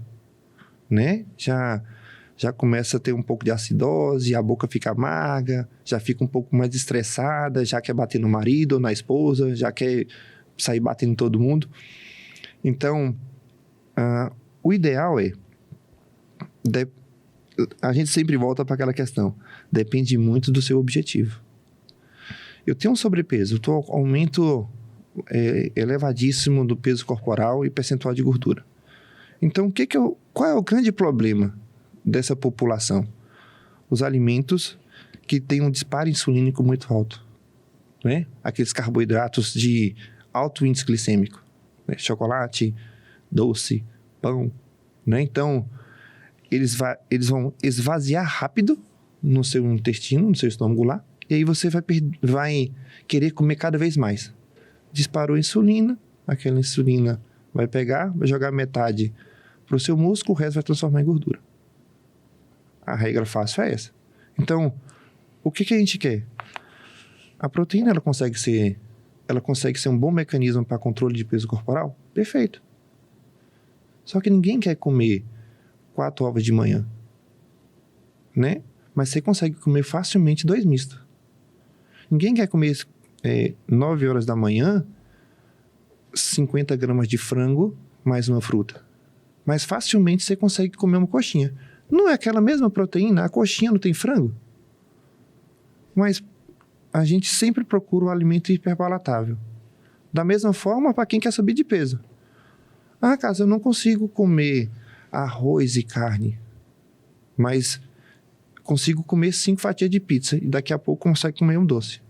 né? Já começa a ter um pouco de acidose, a boca fica amarga, já fica um pouco mais estressada, já quer bater no marido ou na esposa, já quer sair batendo em todo mundo. Então, o ideal a gente sempre volta para aquela questão, depende muito do seu objetivo. Eu tenho um sobrepeso, aumento elevadíssimo do peso corporal e percentual de gordura. Então, qual é o grande problema dessa população? Os alimentos que têm um disparo insulínico muito alto, né? Aqueles carboidratos de alto índice glicêmico, né? Chocolate, doce, pão, né? Então, eles vão esvaziar rápido no seu intestino, no seu estômago lá, e aí você vai querer comer cada vez mais. Disparou a insulina, aquela insulina vai jogar metade para o seu músculo, o resto vai transformar em gordura. A regra fácil é essa. Então, o que a gente quer? A proteína, ela consegue ser um bom mecanismo para controle de peso corporal? Perfeito. Só que ninguém quer comer 4 ovos de manhã, né? Mas você consegue comer facilmente 2 mistos. Ninguém quer comer 9 horas da manhã 50 gramas de frango mais uma fruta. Mas facilmente você consegue comer uma coxinha. Não é aquela mesma proteína? A coxinha não tem frango? Mas a gente sempre procura um alimento hiperpalatável. Da mesma forma para quem quer subir de peso. Carlos, eu não consigo comer arroz e carne, mas consigo comer 5 fatias de pizza e daqui a pouco consegue comer um doce.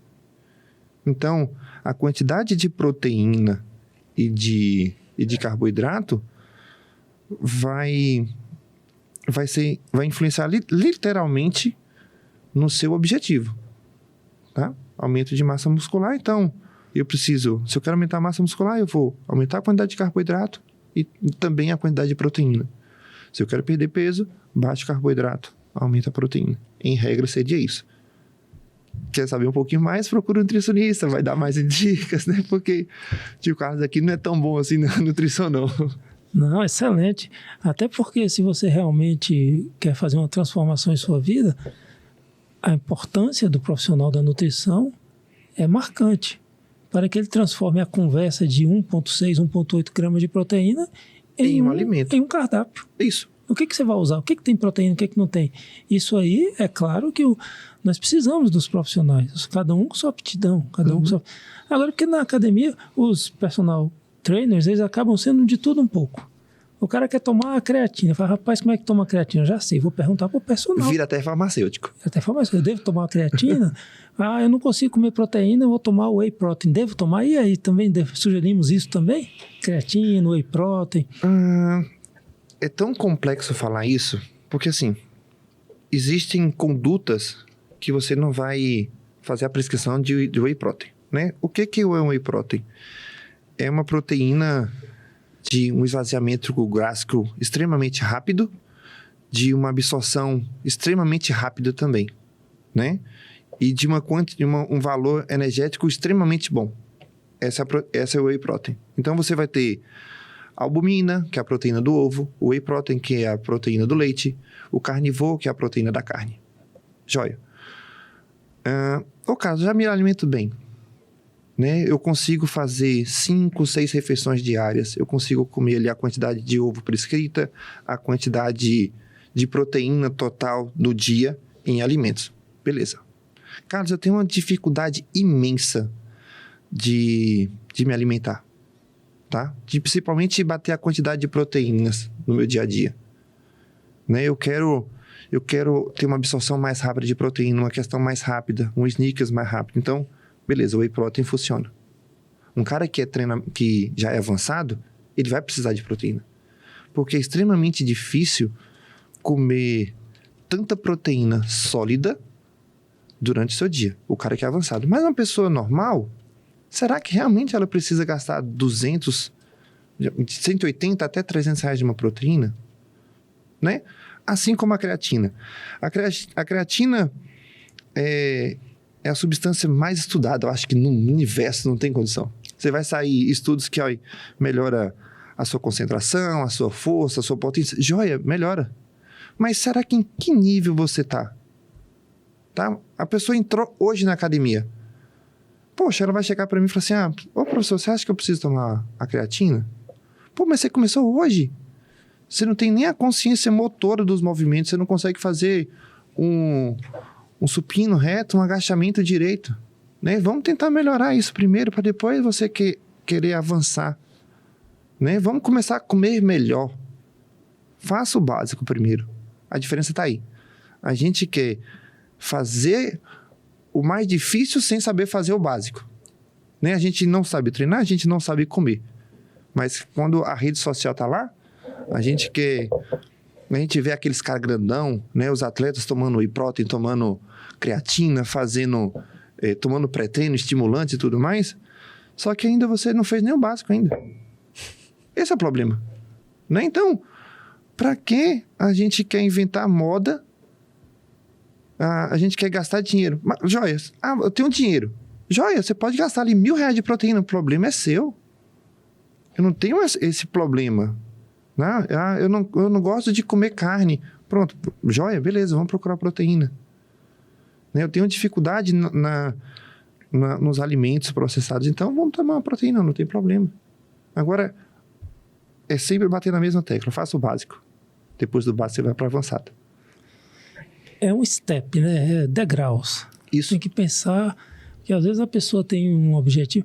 Então, a quantidade de proteína e de carboidrato vai influenciar literalmente no seu objetivo, tá? Aumento de massa muscular, então se eu quero aumentar a massa muscular, eu vou aumentar a quantidade de carboidrato e também a quantidade de proteína. Se eu quero perder peso, baixo carboidrato, aumenta a proteína. Em regra, seria isso. Quer saber um pouquinho mais? Procura um nutricionista, vai dar mais dicas, né? Porque o tio Carlos aqui não é tão bom assim na nutrição, não. Não, excelente. Até porque se você realmente quer fazer uma transformação em sua vida, a importância do profissional da nutrição é marcante para que ele transforme a conversa de 1,6, 1,8 gramas de proteína em um alimento, em um cardápio. Isso. O que você vai usar? O que tem proteína, o que não tem? Isso aí, é claro que nós precisamos dos profissionais, cada um com sua aptidão, cada um com sua... Agora, porque na academia, os personal trainers, eles acabam sendo de tudo um pouco. O cara quer tomar a creatina. Fala, rapaz, como é que toma a creatina? Já sei, vou perguntar pro personal. Vira até farmacêutico. Eu devo tomar a creatina? Eu não consigo comer proteína, eu vou tomar whey protein. Devo tomar? E aí, também sugerimos isso também? Creatina, whey protein. É tão complexo falar isso, porque assim, existem condutas que você não vai fazer a prescrição de whey protein, né? O que é o whey protein? É uma proteína de um esvaziamento gástrico extremamente rápido, de uma absorção extremamente rápida também, né? E de um valor energético extremamente bom. Essa é o whey protein. Então você vai ter albumina, que é a proteína do ovo, o whey protein, que é a proteína do leite, o carnivore, que é a proteína da carne. Joia. Caso, já me alimento bem, né? Eu consigo fazer 5, 6 refeições diárias, eu consigo comer ali a quantidade de ovo prescrita, a quantidade de proteína total do dia em alimentos. Beleza. Carlos, eu tenho uma dificuldade imensa de me alimentar, tá? De principalmente bater a quantidade de proteínas no meu dia a dia. Né? Eu quero ter uma absorção mais rápida de proteína, uma questão mais rápida, um sneakers mais rápido. Então, beleza, o whey protein funciona. Um cara que já é avançado, ele vai precisar de proteína. Porque é extremamente difícil comer tanta proteína sólida durante o seu dia. O cara que é avançado. Mas uma pessoa normal, será que realmente ela precisa gastar 200, de 180 até 300 reais de uma proteína? Né? Assim como a creatina. A creatina é a substância mais estudada, eu acho que no universo não tem condição. Você vai sair estudos que melhora a sua concentração, a sua força, a sua potência. Joia, melhora. Mas será que em que nível você tá? A pessoa entrou hoje na academia. Poxa, ela vai chegar para mim e falar assim, ô professor, você acha que eu preciso tomar a creatina? Pô, mas você começou hoje. Você não tem nem a consciência motora dos movimentos, você não consegue fazer um supino reto, um agachamento direito. Né? Vamos tentar melhorar isso primeiro, para depois você querer avançar. Né? Vamos começar a comer melhor. Faça o básico primeiro. A diferença está aí. A gente quer fazer o mais difícil sem saber fazer o básico. Né? A gente não sabe treinar, a gente não sabe comer. Mas quando a rede social está lá, a gente vê aqueles caras grandão, né? Os atletas tomando whey protein, tomando creatina, tomando pré-treino, estimulante e tudo mais. Só que ainda você não fez nem o básico ainda. Esse é o problema. Né? Então, para que a gente quer inventar moda? A gente quer gastar dinheiro. Mas, joia, eu tenho dinheiro. Joia, você pode gastar ali R$1.000 de proteína. O problema é seu. Eu não tenho esse problema. Né? Eu não gosto de comer carne. Pronto, joia, beleza, vamos procurar proteína. Né? Eu tenho dificuldade nos alimentos processados. Então, vamos tomar uma proteína, não tem problema. Agora, é sempre bater na mesma tecla. Faça o básico. Depois do básico, você vai para avançado. É um step, né? É degraus. Isso. Tem que pensar que às vezes a pessoa tem um objetivo.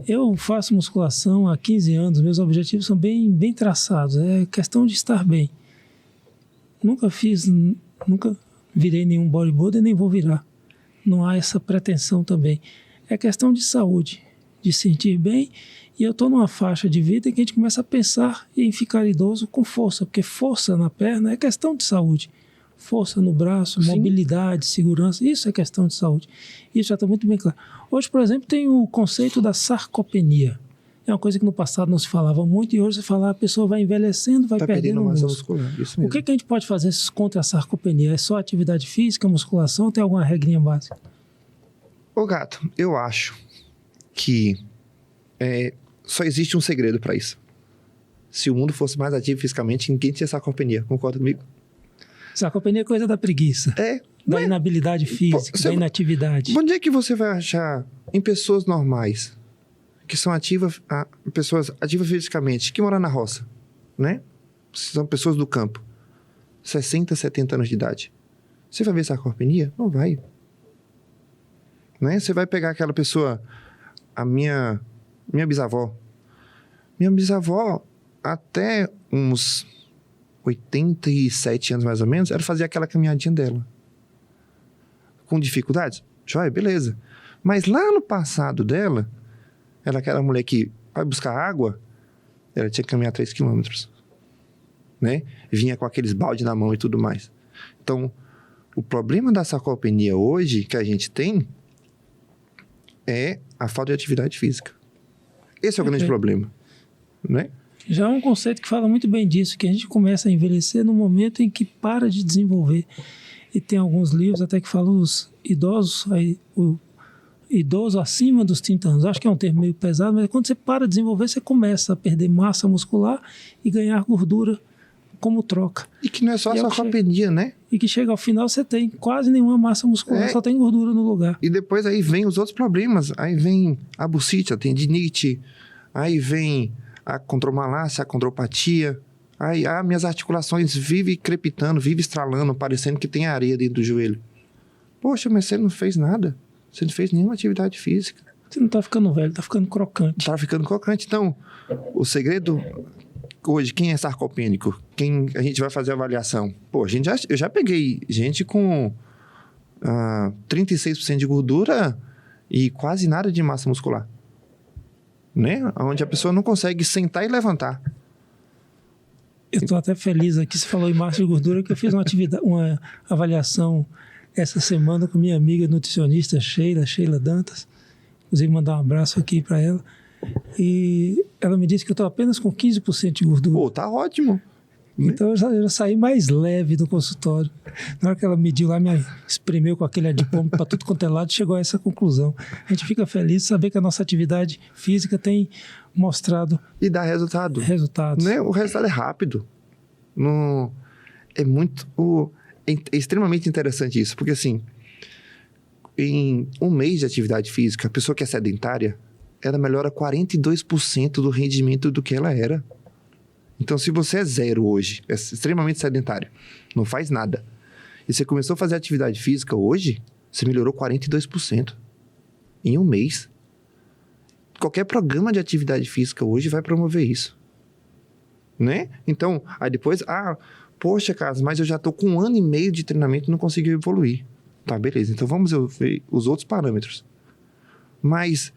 Eu faço musculação há 15 anos, meus objetivos são bem traçados. É questão de estar bem. Nunca virei nenhum bodybuilder, nem vou virar. Não há essa pretensão também. É questão de saúde, de sentir bem. E eu estou numa faixa de vida em que a gente começa a pensar em ficar idoso com força, porque força na perna é questão de saúde. Força no braço, sim, mobilidade, segurança, isso é questão de saúde. Isso já está muito bem claro. Hoje, por exemplo, tem o conceito da sarcopenia. É uma coisa que no passado não se falava muito e hoje se fala, a pessoa vai envelhecendo, vai perdendo massa muscular. Isso mesmo. O que a gente pode fazer contra a sarcopenia? É só atividade física, musculação ou tem alguma regrinha básica? Ô Gato, eu acho que só existe um segredo para isso. Se o mundo fosse mais ativo fisicamente, ninguém tinha sarcopenia. Concorda comigo? Sarcopenia é coisa da preguiça. Da inabilidade física, da inatividade. Onde é que você vai achar em pessoas normais, que são pessoas ativas fisicamente, que moram na roça, né? São pessoas do campo, 60, 70 anos de idade. Você vai ver sarcopenia? Não vai. Né? Você vai pegar aquela pessoa, a minha bisavó. Minha bisavó, até uns 87 anos mais ou menos, ela fazia aquela caminhadinha dela. Com dificuldades? Joia, beleza. Mas lá no passado dela, ela aquela mulher que vai buscar água, ela tinha que caminhar 3 quilômetros. Né? Vinha com aqueles baldes na mão e tudo mais. Então, o problema da sarcopenia hoje que a gente tem é a falta de atividade física. Esse é o grande problema. Né? Já é um conceito que fala muito bem disso, que a gente começa a envelhecer no momento em que para de desenvolver. E tem alguns livros até que falam os idosos, o idoso acima dos 30 anos. Acho que é um termo meio pesado, mas quando você para de desenvolver, você começa a perder massa muscular e ganhar gordura como troca. E que não é só a sarcopenia, né? E que chega ao final, você tem quase nenhuma massa muscular, só tem gordura no lugar. E depois aí vem os outros problemas. Aí vem a bursite, a tendinite, aí vem a condromalácia, a condropatia. Aí, minhas articulações vivem crepitando, vivem estralando, parecendo que tem areia dentro do joelho. Poxa, mas você não fez nada. Você não fez nenhuma atividade física. Você não tá ficando velho, tá ficando crocante. Tá ficando crocante. Então, o segredo hoje, quem é sarcopênico? Quem a gente vai fazer a avaliação? Pô, eu já peguei gente com 36% de gordura e quase nada de massa muscular. Né? Onde a pessoa não consegue sentar e levantar. Eu estou até feliz aqui, você falou em massa de gordura, que eu fiz uma avaliação essa semana com minha amiga nutricionista Sheila Dantas. Inclusive, mandar um abraço aqui para ela. E ela me disse que eu estou apenas com 15% de gordura. Pô, tá ótimo. Então eu já saí mais leve do consultório. Na hora que ela mediu lá, me espremeu com aquele adipômetro para tudo quanto é lado, chegou a essa conclusão. A gente fica feliz de saber que a nossa atividade física tem mostrado... E dá resultados. Né? O resultado é rápido. É extremamente interessante isso, porque assim, em um mês de atividade física, a pessoa que é sedentária, ela melhora 42% do rendimento do que ela era. Então, se você é zero hoje, é extremamente sedentário, não faz nada, e você começou a fazer atividade física hoje, você melhorou 42% em um mês. Qualquer programa de atividade física hoje vai promover isso. Né? Então, aí depois, poxa, Carlos, mas eu já tô com 1 ano e meio de treinamento e não consegui evoluir. Tá, beleza, então vamos ver os outros parâmetros. Mas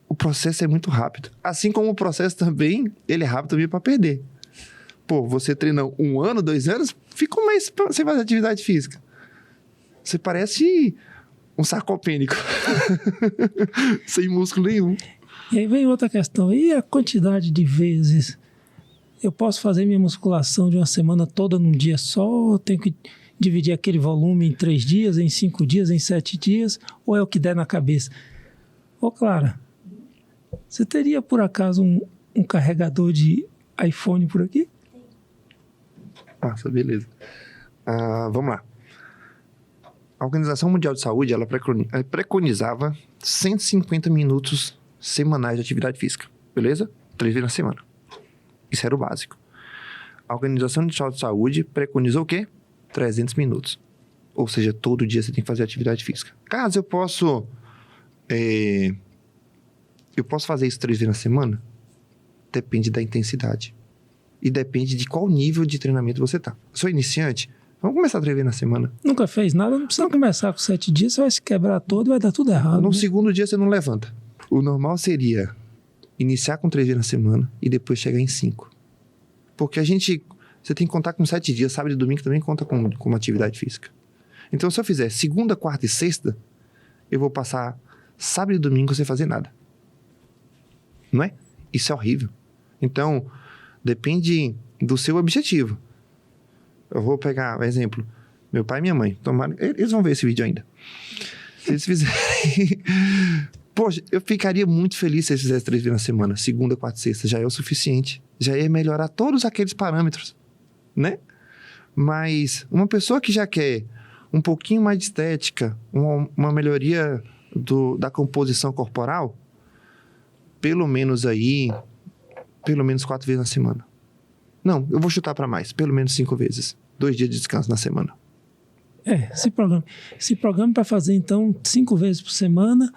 o processo é muito rápido. Assim como o processo também, ele é rápido também para perder. Pô, você treina 1 ano, 2 anos, fica um mês sem fazer atividade física. Você parece um sarcopênico. Sem músculo nenhum. E aí vem outra questão. E a quantidade de vezes? Eu posso fazer minha musculação de uma semana toda num dia só? Ou eu tenho que dividir aquele volume em 3 dias, em 5 dias, em 7 dias? Ou é o que der na cabeça? Ô, Clara, você teria, por acaso, um carregador de iPhone por aqui? Passa, beleza. Vamos lá. A Organização Mundial de Saúde, ela preconizava 150 minutos semanais de atividade física. Beleza? 3 vezes na semana. Isso era o básico. A Organização Mundial de Saúde preconizou o quê? 300 minutos. Ou seja, todo dia você tem que fazer atividade física. Caso eu posso fazer isso 3 vezes na semana? Depende da intensidade. E depende de qual nível de treinamento você tá. Sou iniciante? Vamos começar 3 vezes na semana. Nunca fez nada, não precisa começar com 7 dias, você vai se quebrar todo e vai dar tudo errado. No segundo dia você não levanta. O normal seria iniciar com 3 vezes na semana e depois chegar em 5. Porque você tem que contar com 7 dias, sábado e domingo também conta com uma atividade física. Então, se eu fizer segunda, quarta e sexta, eu vou passar sábado e domingo sem fazer nada. Não é? Isso é horrível. Então, depende do seu objetivo. Eu vou pegar, por exemplo, meu pai e minha mãe. Eles vão ver esse vídeo ainda. Se eles fizerem... Poxa, eu ficaria muito feliz se eles fizessem 3 vezes na semana. Segunda, quarta e sexta. Já é o suficiente. Já ia melhorar todos aqueles parâmetros. Né? Mas uma pessoa que já quer um pouquinho mais de estética, uma melhoria da composição corporal, pelo menos 4 vezes na semana. Não, eu vou chutar para mais. Pelo menos 5 vezes. 2 dias de descanso na semana. Se programa para fazer, então, 5 vezes por semana.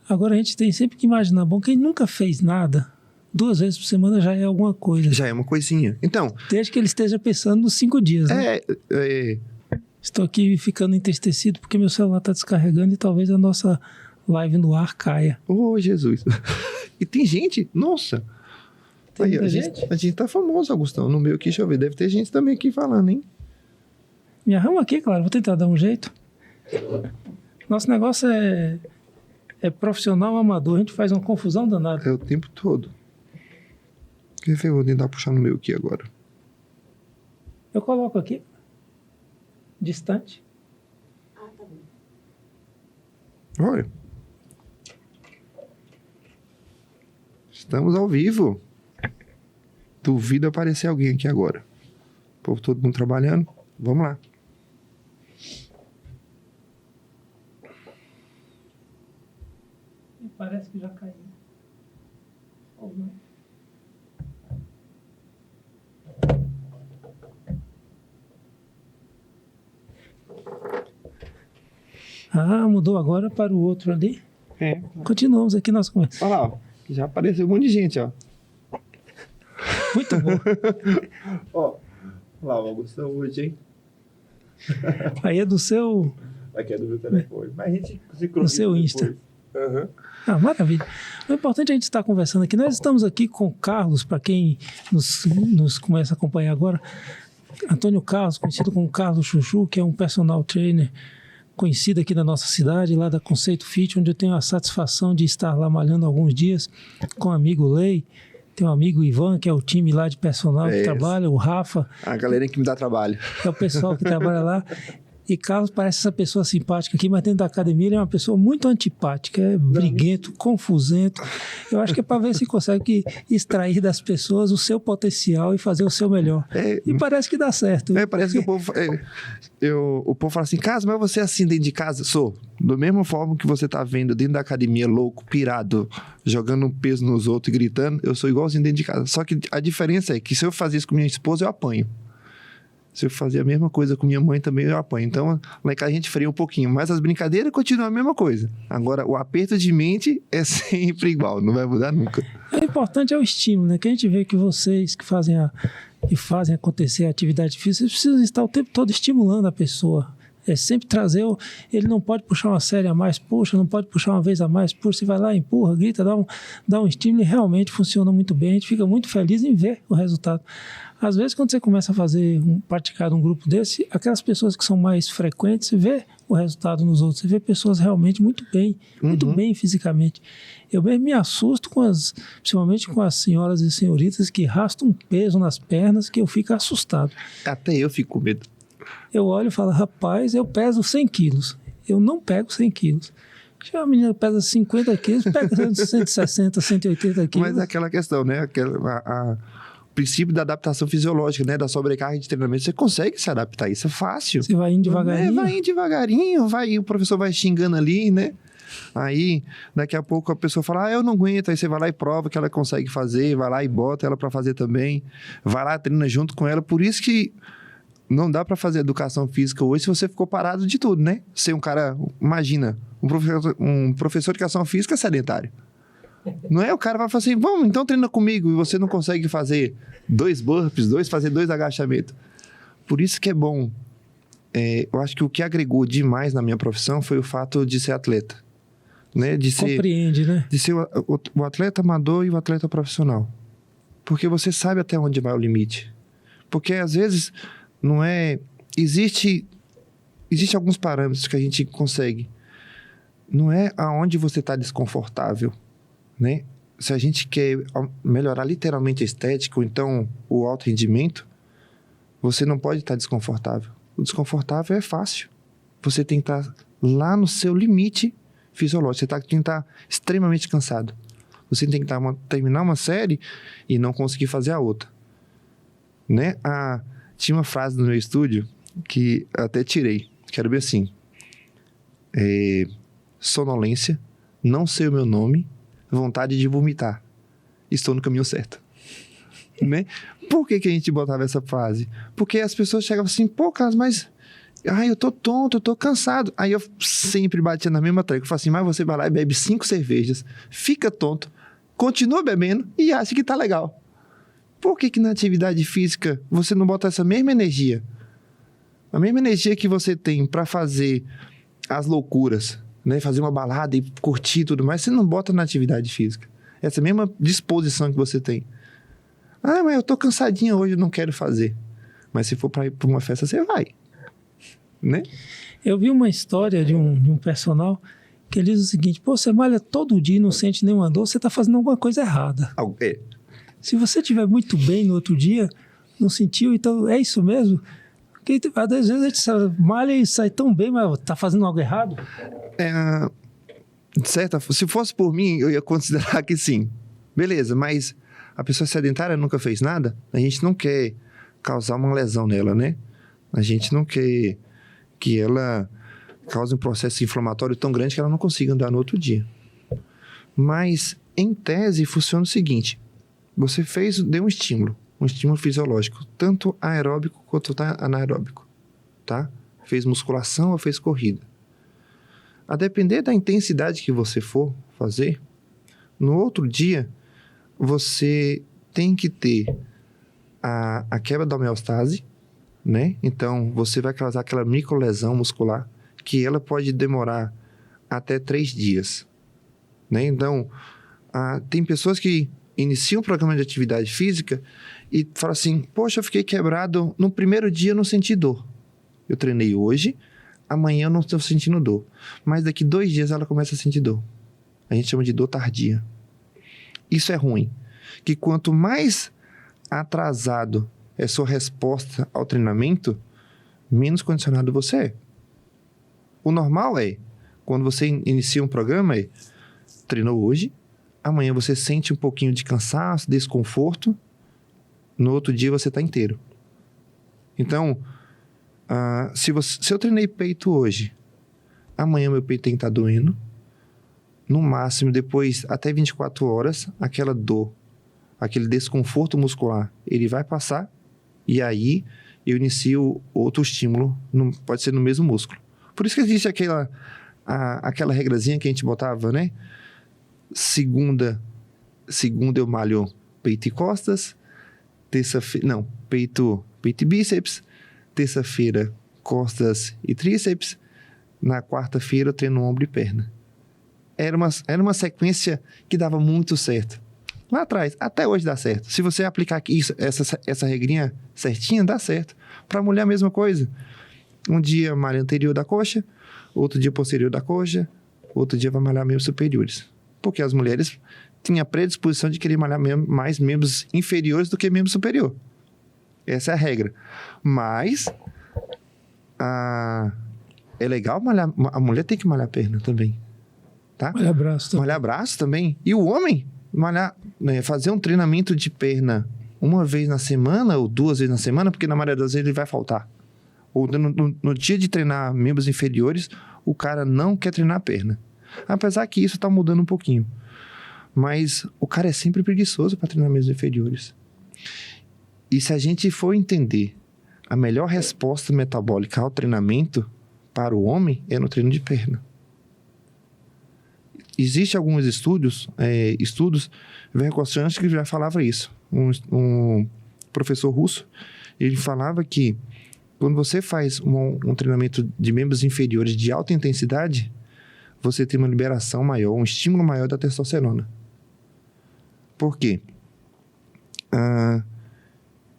Agora a gente tem sempre que imaginar, bom, quem nunca fez nada, 2 vezes por semana já é alguma coisa. Já é uma coisinha. Então... Desde que ele esteja pensando nos 5 dias, né? Estou aqui ficando entristecido porque meu celular está descarregando e talvez a nossa live no ar caia. Oh, Jesus. E tem gente, nossa... Tem aí, gente? A gente tá famoso, Augustão. No meio aqui, deixa eu ver. Deve ter gente também aqui falando, hein? Me arruma aqui, claro. Vou tentar dar um jeito. Nosso negócio é profissional amador. A gente faz uma confusão danada. É o tempo todo. Quer ver? Eu vou tentar puxar no meu aqui agora. Eu coloco aqui. Distante. Tá bom. Olha. Estamos ao vivo. Duvido aparecer alguém aqui agora. O povo todo mundo trabalhando. Vamos lá. Parece que já caiu. Ou não. Mudou agora para o outro ali. Continuamos aqui nossa conversa. Olha lá, ó. Já apareceu um monte de gente, ó. Muito bom. Ó, lá o Augustão hoje, hein? Aí é do seu... Aqui é do meu telefone. Mas a gente se No seu Insta. Uhum. Ah, maravilha. O importante é a gente estar conversando aqui. Nós estamos aqui com o Carlos, para quem nos começa a acompanhar agora. Antônio Carlos, conhecido como Carlos Chuchu, que é um personal trainer conhecido aqui da nossa cidade, lá da Conceito Fit, onde eu tenho a satisfação de estar lá malhando alguns dias com o amigo Lei. Tem um amigo Ivan, que é o time lá de personal que trabalha, o Rafa. A galera que me dá trabalho. É o pessoal que trabalha lá. E Carlos parece essa pessoa simpática aqui, mas dentro da academia ele é uma pessoa muito antipática, é briguento, confusento. Eu acho que é para ver se consegue extrair das pessoas o seu potencial e fazer o seu melhor. E parece que dá certo. Parece que o povo... o povo fala assim, Carlos, mas você é assim dentro de casa? Sou. Da mesma forma que você tá vendo dentro da academia, louco, pirado, jogando um peso nos outros e gritando, eu sou igualzinho dentro de casa. Só que a diferença é que se eu fazer isso com minha esposa, eu apanho. Se eu fazer a mesma coisa com minha mãe também, eu apanho. Então, lá em casa a gente freia um pouquinho. Mas as brincadeiras continuam a mesma coisa. Agora, o aperto de mente é sempre igual. Não vai mudar nunca. O importante é o estímulo, né? Que a gente vê que vocês que fazem acontecer a atividade física, vocês precisam estar o tempo todo estimulando a pessoa. É sempre trazer, ele não pode puxar uma série a mais, puxa, não pode puxar uma vez a mais, puxa, você vai lá, empurra, grita, dá um estímulo e realmente funciona muito bem. A gente fica muito feliz em ver o resultado. Às vezes, quando você começa a praticar um grupo desse, aquelas pessoas que são mais frequentes, você vê o resultado nos outros, você vê pessoas realmente muito bem fisicamente. Eu mesmo me assusto principalmente com as senhoras e senhoritas que arrastam um peso nas pernas que eu fico assustado. Até eu fico com medo. Eu olho e falo, rapaz, eu peso 100 quilos. Eu não pego 100 quilos. Se a menina pesa 50 quilos, pega 160, 180 quilos. Mas é aquela questão, né? O princípio da adaptação fisiológica, né? Da sobrecarga de treinamento. Você consegue se adaptar, isso é fácil. Você vai indo devagarinho. Vai indo devagarinho, o professor vai xingando ali, né? Aí, daqui a pouco a pessoa fala, eu não aguento. Aí você vai lá e prova que ela consegue fazer, vai lá e bota ela para fazer também. Vai lá, treina junto com ela. Por isso que não dá para fazer educação física hoje se você ficou parado de tudo, né? Ser um cara, imagina, um professor de educação física sedentário. Não é? O cara vai falar assim, vamos, então treina comigo, e você não consegue fazer 2 burpees, fazer 2 agachamentos. Por isso que é bom. Eu acho que o que agregou demais na minha profissão foi o fato de ser atleta. Né? Compreende, né? De ser o atleta amador e o atleta profissional. Porque você sabe até onde vai o limite. Porque às vezes não é... Existe alguns parâmetros que a gente consegue. Não é aonde você está desconfortável, né? Se a gente quer melhorar literalmente a estética ou então o alto rendimento, você não pode estar desconfortável. O desconfortável é fácil. Você tem que estar lá no seu limite fisiológico. Você tem que estar extremamente cansado. Você tem que terminar uma série e não conseguir fazer a outra. Né? Tinha uma frase no meu estúdio que eu até tirei, que era bem assim. Sonolência, não sei o meu nome, vontade de vomitar. Estou no caminho certo. Né? Por que a gente botava essa frase? Porque as pessoas chegavam assim, pô, Carlos, mas... eu tô tonto, eu tô cansado. Aí eu sempre batia na mesma tecla. Eu falava assim, mas você vai lá e bebe 5 cervejas, fica tonto, continua bebendo e acha que tá legal. Por que na atividade física você não bota essa mesma energia? A mesma energia que você tem para fazer as loucuras, né? Fazer uma balada e curtir tudo mais, você não bota na atividade física. Essa mesma disposição que você tem. Mas eu tô cansadinha hoje, eu não quero fazer. Mas se for para ir para uma festa, você vai. Né? Eu vi uma história de um personal que ele diz o seguinte, você malha todo dia e não sente nenhuma dor, você tá fazendo alguma coisa errada. Se você estiver muito bem no outro dia, não sentiu, então é isso mesmo? Porque às vezes a gente malha e sai tão bem, mas tá fazendo algo errado? Se fosse por mim, eu ia considerar que sim. Beleza, mas a pessoa sedentária nunca fez nada, a gente não quer causar uma lesão nela, né? A gente não quer que ela cause um processo inflamatório tão grande que ela não consiga andar no outro dia. Mas, em tese, funciona o seguinte. Você deu um estímulo fisiológico, tanto aeróbico quanto anaeróbico, tá? Fez musculação ou fez corrida. a depender da intensidade que você for fazer, no outro dia, você tem que ter a quebra da homeostase, né? Então, você vai causar aquela microlesão muscular, que ela pode demorar até 3 dias, né? Então, tem pessoas que iniciam um programa de atividade física e falam assim, poxa, eu fiquei quebrado, no primeiro dia eu não senti dor. Eu treinei hoje, amanhã eu não estou sentindo dor. Mas daqui 2 dias ela começa a sentir dor. A gente chama de dor tardia. Isso é ruim. Que quanto mais atrasado é sua resposta ao treinamento, menos condicionado você é. O normal é, quando você inicia um programa, treinou hoje, amanhã você sente um pouquinho de cansaço, desconforto, no outro dia você está inteiro. Então, se eu treinei peito hoje, amanhã meu peito tem que estar doendo, no máximo, depois, até 24 horas, aquela dor, aquele desconforto muscular, ele vai passar, e aí eu inicio outro estímulo, pode ser no mesmo músculo. Por isso que existe aquela regrazinha que a gente botava, né? Segunda eu malho peito e costas, peito e bíceps, terça-feira costas e tríceps, na quarta-feira eu treino ombro e perna. Era uma sequência que dava muito certo. Lá atrás, até hoje dá certo. Se você aplicar essa regrinha certinha, dá certo. Para a mulher a mesma coisa. Um dia malha anterior da coxa, outro dia posterior da coxa, outro dia vai malhar membros superiores. Porque as mulheres tinham a predisposição de querer malhar mais membros inferiores do que membro superior. Essa é a regra. Mas é legal malhar, a mulher tem que malhar perna também. Tá? Malhar braço também. Malhar braço também. E o homem, fazer um treinamento de perna 1 vez na semana ou 2 vezes na semana, porque na maioria das vezes ele vai faltar. Ou no dia de treinar membros inferiores, o cara não quer treinar a perna. Apesar que isso está mudando um pouquinho. Mas o cara é sempre preguiçoso para treinar membros inferiores. E se a gente for entender a melhor resposta metabólica ao treinamento para o homem, é no treino de perna. Existem alguns estudos Verkhoshansky que já falava isso. Um professor russo, ele falava que quando você faz um treinamento de membros inferiores de alta intensidade, você tem uma liberação maior, um estímulo maior da testosterona. Por quê?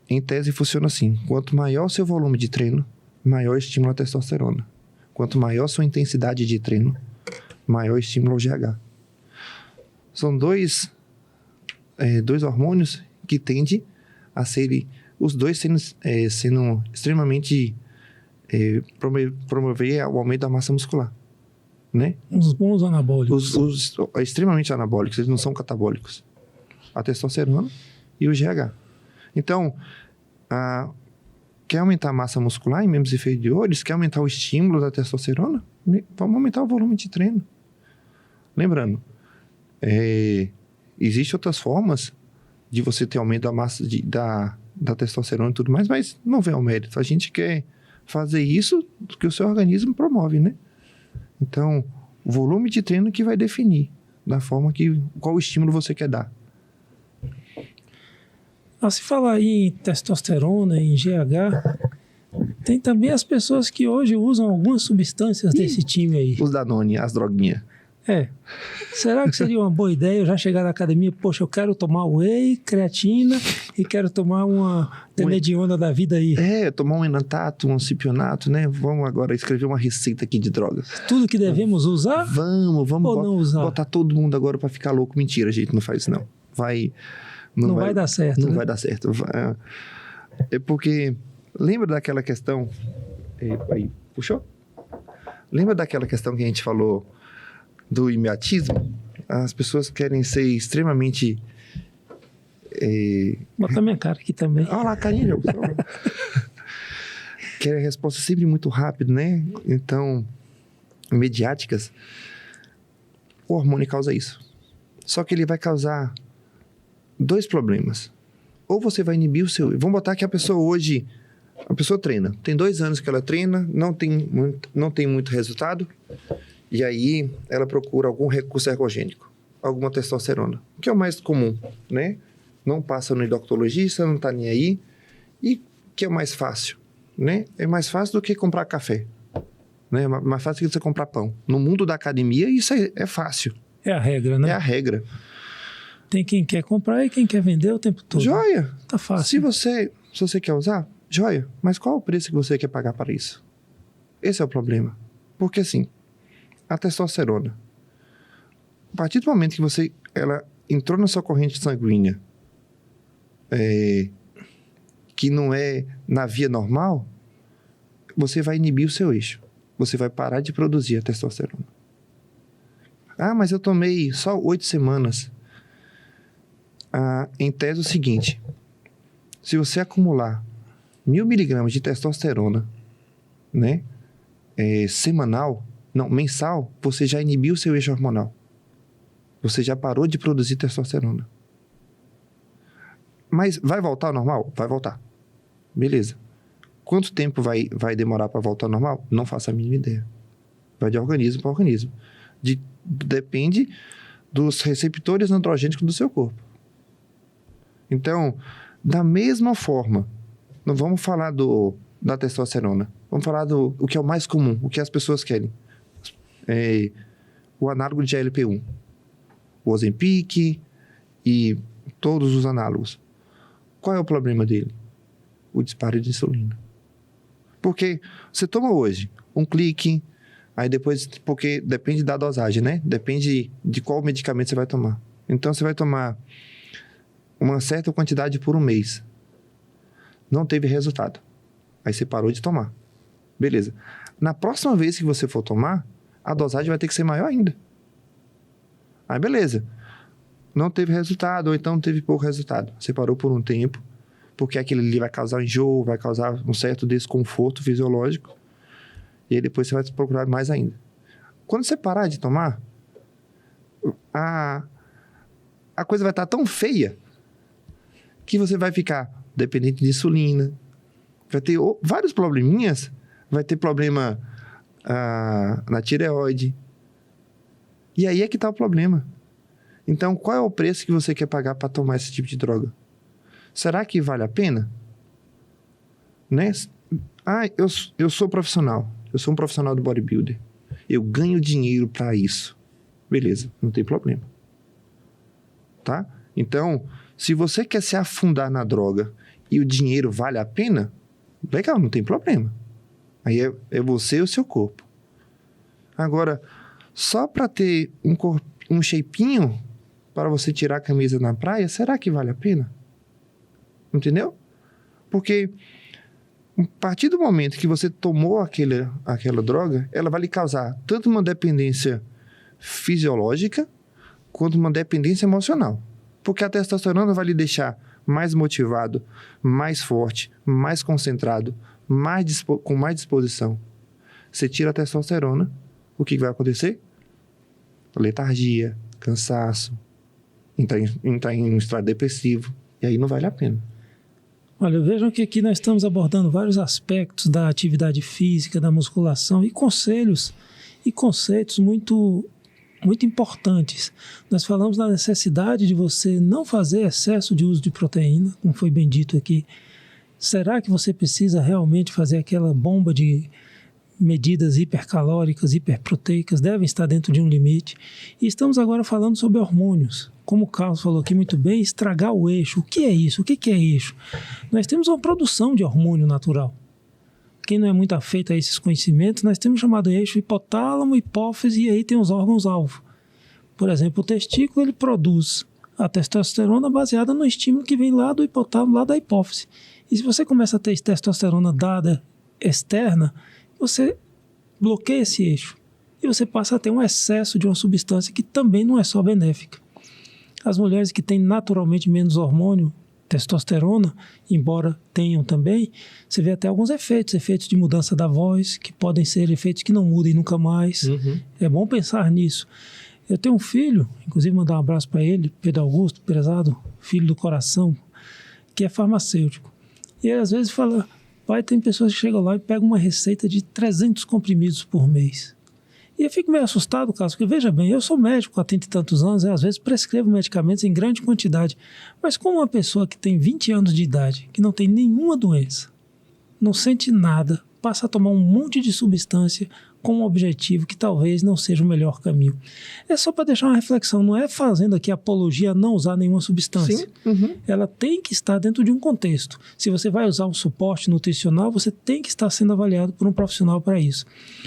Em tese funciona assim. Quanto maior o seu volume de treino, maior o estímulo à testosterona. Quanto maior a sua intensidade de treino, maior estímulo ao GH. São dois hormônios que tendem a serem, os dois sendo extremamente promover o aumento da massa muscular, né? Uns bons anabólicos. Extremamente anabólicos, eles não são catabólicos. A testosterona e o GH. Então, quer aumentar a massa muscular em membros inferiores? Quer aumentar o estímulo da testosterona? Vamos aumentar o volume de treino. Lembrando, existem outras formas de você ter aumento da massa da testosterona e tudo mais, mas não vem ao mérito. A gente quer fazer isso que o seu organismo promove, né? Então, o volume de treino que vai definir da forma qual estímulo você quer dar. Se falar aí em testosterona, em GH, tem também as pessoas que hoje usam algumas substâncias desse time aí. Os Danone, as droguinhas. Será que seria uma boa ideia eu já chegar na academia, poxa, eu quero tomar whey, creatina e quero tomar uma tenediona da vida aí? Tomar um enantato, um cipionato, né? Vamos agora escrever uma receita aqui de drogas. Tudo que devemos usar? Vamos ou não usar? Botar todo mundo agora pra ficar louco. Mentira, gente, não faz isso não. Não vai dar certo. Não vai dar certo. É porque, lembra daquela questão... Aí, puxou? Lembra daquela questão que a gente falou do imediatismo? As pessoas querem ser extremamente... Bota minha cara aqui também. Olha lá, carinho. Querem respostas sempre muito rápido, né? Então, imediáticas. O hormônio causa isso. Só que ele vai causar 2 problemas. Ou você vai inibir o seu... Vamos botar que a pessoa hoje... A pessoa treina. Tem 2 anos que ela treina, não tem muito resultado. E aí, ela procura algum recurso ergogênico, alguma testosterona, que é o mais comum, né? Não passa no endocrinologista, não tá nem aí. E que é o mais fácil, né? É mais fácil do que comprar café, né? É mais fácil do que você comprar pão. No mundo da academia, isso é fácil. É a regra, né? É a regra. Tem quem quer comprar e quem quer vender o tempo todo. Joia! Tá fácil. Se você quer usar, joia. Mas qual o preço que você quer pagar para isso? Esse é o problema. Porque assim, a testosterona, a partir do momento que ela entrou na sua corrente sanguínea, que não é na via normal, você vai inibir o seu eixo. Você vai parar de produzir a testosterona. Ah, mas eu tomei só 8 semanas. Em tese é o seguinte, se você acumular 1.000 miligramas de testosterona, né, mensal, você já inibiu o seu eixo hormonal. Você já parou de produzir testosterona. Mas vai voltar ao normal? Vai voltar. Beleza. Quanto tempo vai demorar para voltar ao normal? Não faço a mínima ideia. Vai de organismo para organismo. Depende dos receptores androgênicos do seu corpo. Então, da mesma forma, não vamos falar da testosterona. Vamos falar o que é o mais comum, o que as pessoas querem. O análogo de GLP-1. O Ozempic e todos os análogos. Qual é o problema dele? O disparo de insulina. Porque você toma hoje um clique, aí depois, porque depende da dosagem, né? Depende de qual medicamento você vai tomar. Então, você vai tomar uma certa quantidade por um mês. Não teve resultado. Aí você parou de tomar. Beleza. Na próxima vez que você for tomar, a dosagem vai ter que ser maior ainda. Aí beleza. Não teve resultado, ou então teve pouco resultado. Você parou por um tempo, porque aquilo ali vai causar enjoo, vai causar um certo desconforto fisiológico, e aí depois você vai procurar mais ainda. Quando você parar de tomar, a coisa vai estar tão feia que você vai ficar dependente de insulina, vai ter vários probleminhas, vai ter problema na tireoide. E aí é que está o problema. Então, qual é o preço que você quer pagar para tomar esse tipo de droga? Será que vale a pena? Né? Eu sou profissional. Eu sou um profissional do bodybuilder. Eu ganho dinheiro para isso. Beleza, não tem problema. Tá? Então, se você quer se afundar na droga e o dinheiro vale a pena, legal, não tem problema. Aí é você e o seu corpo. Agora, só para ter um shapinho para você tirar a camisa na praia, será que vale a pena? Entendeu? Porque a partir do momento que você tomou aquela droga, ela vai lhe causar tanto uma dependência fisiológica quanto uma dependência emocional. Porque a testosterona vai lhe deixar mais motivado, mais forte, mais concentrado, com mais disposição. Você tira a testosterona, o que vai acontecer? Letargia, cansaço, entrar em um estado depressivo, e aí não vale a pena. Olha, vejam que aqui nós estamos abordando vários aspectos da atividade física, da musculação e conselhos e conceitos muito, muito importantes. Nós falamos da necessidade de você não fazer excesso de uso de proteína, como foi bem dito aqui. Será que você precisa realmente fazer aquela bomba de medidas hipercalóricas, hiperproteicas? Devem estar dentro de um limite. E estamos agora falando sobre hormônios. Como o Carlos falou aqui muito bem, estragar o eixo. O que é isso? O que é eixo? Nós temos uma produção de hormônio natural. Quem não é muito afeito a esses conhecimentos, nós temos chamado eixo hipotálamo, hipófise, e aí tem os órgãos-alvo. Por exemplo, o testículo, ele produz a testosterona baseada no estímulo que vem lá do hipotálamo, lá da hipófise. E se você começa a ter testosterona dada externa, você bloqueia esse eixo. E você passa a ter um excesso de uma substância que também não é só benéfica. As mulheres que têm naturalmente menos hormônio, testosterona, embora tenham também, você vê até alguns efeitos de mudança da voz, que podem ser efeitos que não mudem nunca mais. Uhum. É bom pensar nisso. Eu tenho um filho, inclusive mandar um abraço para ele, Pedro Augusto, prezado, filho do coração, que é farmacêutico. E ele às vezes fala, pai, tem pessoas que chegam lá e pegam uma receita de 300 comprimidos por mês. E eu fico meio assustado, Carlos, porque veja bem, eu sou médico há 30 e tantos anos, e às vezes prescrevo medicamentos em grande quantidade. Mas como uma pessoa que tem 20 anos de idade, que não tem nenhuma doença, não sente nada, passa a tomar um monte de substância com um objetivo que talvez não seja o melhor caminho. É só para deixar uma reflexão, não é fazendo aqui apologia a não usar nenhuma substância. Sim. Ela tem que estar dentro de um contexto. Se você vai usar um suporte nutricional, você tem que estar sendo avaliado por um profissional para isso.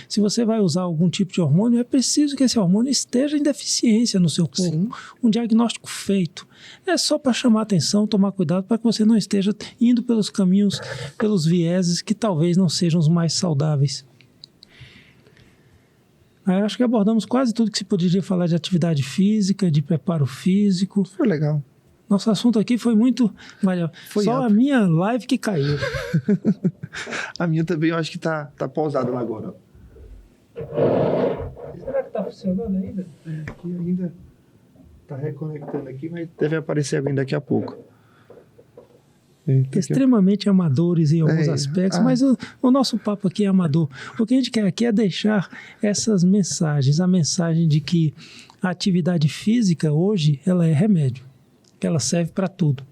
Se você vai usar algum tipo de hormônio, é preciso que esse hormônio esteja em deficiência no seu corpo. Sim. Um diagnóstico feito. É só para chamar atenção, tomar cuidado para que você não esteja indo pelos caminhos, pelos vieses que talvez não sejam os mais saudáveis. Eu acho que abordamos quase tudo que se poderia falar de atividade física, de preparo físico. Foi legal. Nosso assunto aqui foi muito... Só a minha live que caiu. A minha também eu acho que tá pausada lá agora. Será que tá funcionando ainda? Aqui ainda tá reconectando aqui, mas deve aparecer alguém daqui a pouco. Extremamente amadores em alguns aspectos, mas o nosso papo aqui é amador. O que a gente quer aqui é deixar essas mensagens, a mensagem de que a atividade física hoje, ela é remédio, que ela serve para tudo.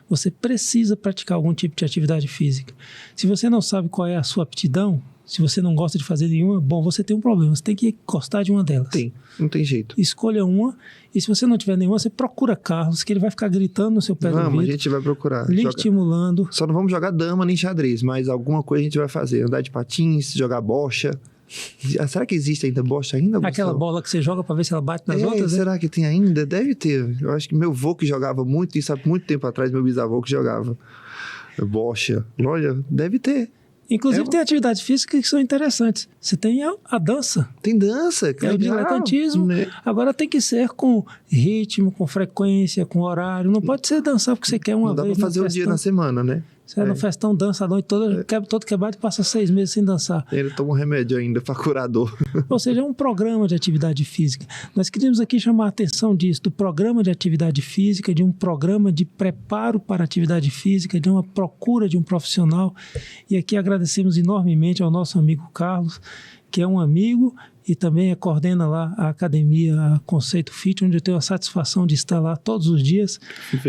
Você precisa praticar algum tipo de atividade física. Se você não sabe qual é a sua aptidão, se você não gosta de fazer nenhuma, bom, você tem um problema, você tem que gostar de uma delas. Não tem jeito. Escolha uma, e se você não tiver nenhuma, você procura Carlos, que ele vai ficar gritando no seu pé do ouvido. A gente vai procurar. Lhe estimulando. Só não vamos jogar dama nem xadrez, mas alguma coisa a gente vai fazer. Andar de patins, jogar bocha. Será que existe ainda bocha ainda? Aquela bola que você joga para ver se ela bate nas outras? Será que tem ainda? Deve ter. Eu acho que meu avô que jogava muito, isso há muito tempo atrás, meu bisavô que jogava bocha. Olha, deve ter. Inclusive tem atividades físicas que são interessantes. Você tem a dança. Tem dança, que é o diletantismo. Né? Agora tem que ser com ritmo, com frequência, com horário. Não pode ser dançar porque você quer uma vez. Não dá pra fazer um dia na semana, né? Você no festão, dança a noite toda, quebra todo quebrado e passa 6 meses sem dançar. Ele toma um remédio ainda para curar dor. Ou seja, é um programa de atividade física. Nós queríamos aqui chamar a atenção disso, do programa de atividade física, de um programa de preparo para a atividade física, de uma procura de um profissional. E aqui agradecemos enormemente ao nosso amigo Carlos, que é um amigo e também coordena lá a academia Conceito Fit, onde eu tenho a satisfação de estar lá todos os dias,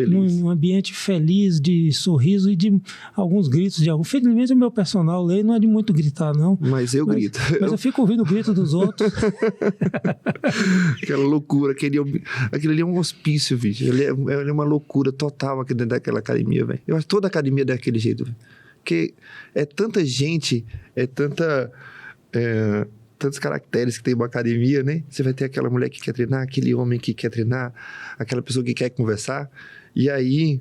num ambiente feliz, de sorriso e de alguns gritos. Felizmente o meu personal lá não é de muito gritar, não. Mas eu grito. Mas eu fico ouvindo o grito dos outros. Aquela loucura, aquele ali é um hospício, bicho. Ele é uma loucura total aqui dentro daquela academia, velho. Eu acho que toda academia é daquele jeito, velho. Porque é tanta gente, tantos caracteres que tem uma academia, né? Você vai ter aquela mulher que quer treinar, aquele homem que quer treinar, aquela pessoa que quer conversar. E aí,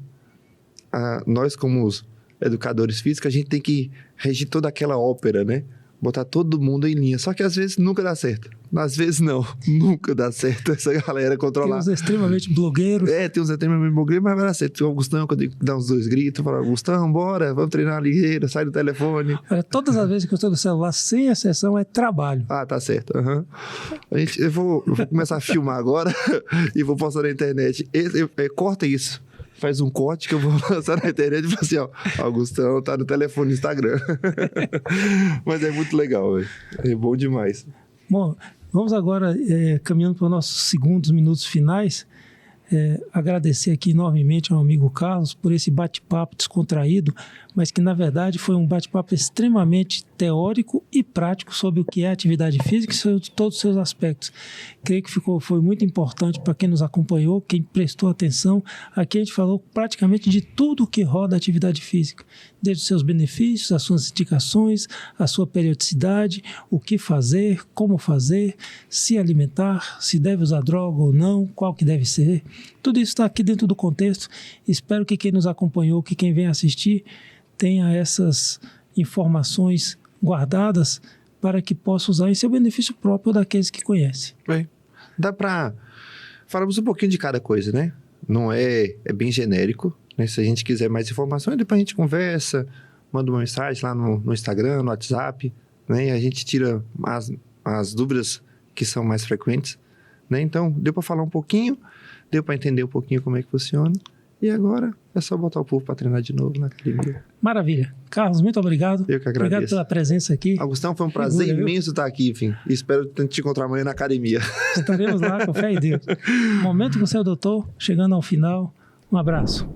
nós como os educadores físicos, a gente tem que regir toda aquela ópera, né? Botar todo mundo em linha. Só que às vezes nunca dá certo. Às vezes não. Nunca dá certo essa galera controlar. Tem uns extremamente blogueiros. Tem uns extremamente blogueiros, mas vai dar certo. O Augustão, quando ele dá uns 2 gritos, fala, Augustão, bora, vamos treinar ligeiro, sai do telefone. Olha, todas as vezes que eu estou no celular, sem exceção, é trabalho. Tá certo. Uhum. Eu vou começar a filmar agora e vou postar na internet. Corta isso. Faz um corte que eu vou lançar na internet e fala assim, Augustão tá no telefone do Instagram. Mas é muito legal, velho. É bom demais. Bom, vamos agora, caminhando para os nossos segundos minutos finais, agradecer aqui enormemente ao amigo Carlos por esse bate-papo descontraído, mas que na verdade foi um bate-papo extremamente teórico e prático sobre o que é atividade física e sobre todos os seus aspectos. Creio que foi muito importante para quem nos acompanhou, quem prestou atenção. Aqui a gente falou praticamente de tudo o que roda a atividade física, desde os seus benefícios, as suas indicações, a sua periodicidade, o que fazer, como fazer, se alimentar, se deve usar droga ou não, qual que deve ser. Tudo isso está aqui dentro do contexto. Espero que quem nos acompanhou, que quem vem assistir, tenha essas informações guardadas para que possa usar em seu benefício próprio daqueles que conhecem. Dá para... Falamos um pouquinho de cada coisa, né? Não é bem genérico, né? Se a gente quiser mais informações, depois a gente conversa, manda uma mensagem lá no Instagram, no WhatsApp, né? E a gente tira as dúvidas que são mais frequentes, né? Então, deu para falar um pouquinho, deu para entender um pouquinho como é que funciona. E agora é só botar o povo para treinar de novo na academia. Maravilha. Carlos, muito obrigado. Eu que agradeço. Obrigado pela presença aqui. Augustão, foi um prazer imenso estar aqui, enfim. E espero te encontrar amanhã na academia. Estaremos lá, com fé em Deus. Momento com o seu doutor, chegando ao final. Um abraço.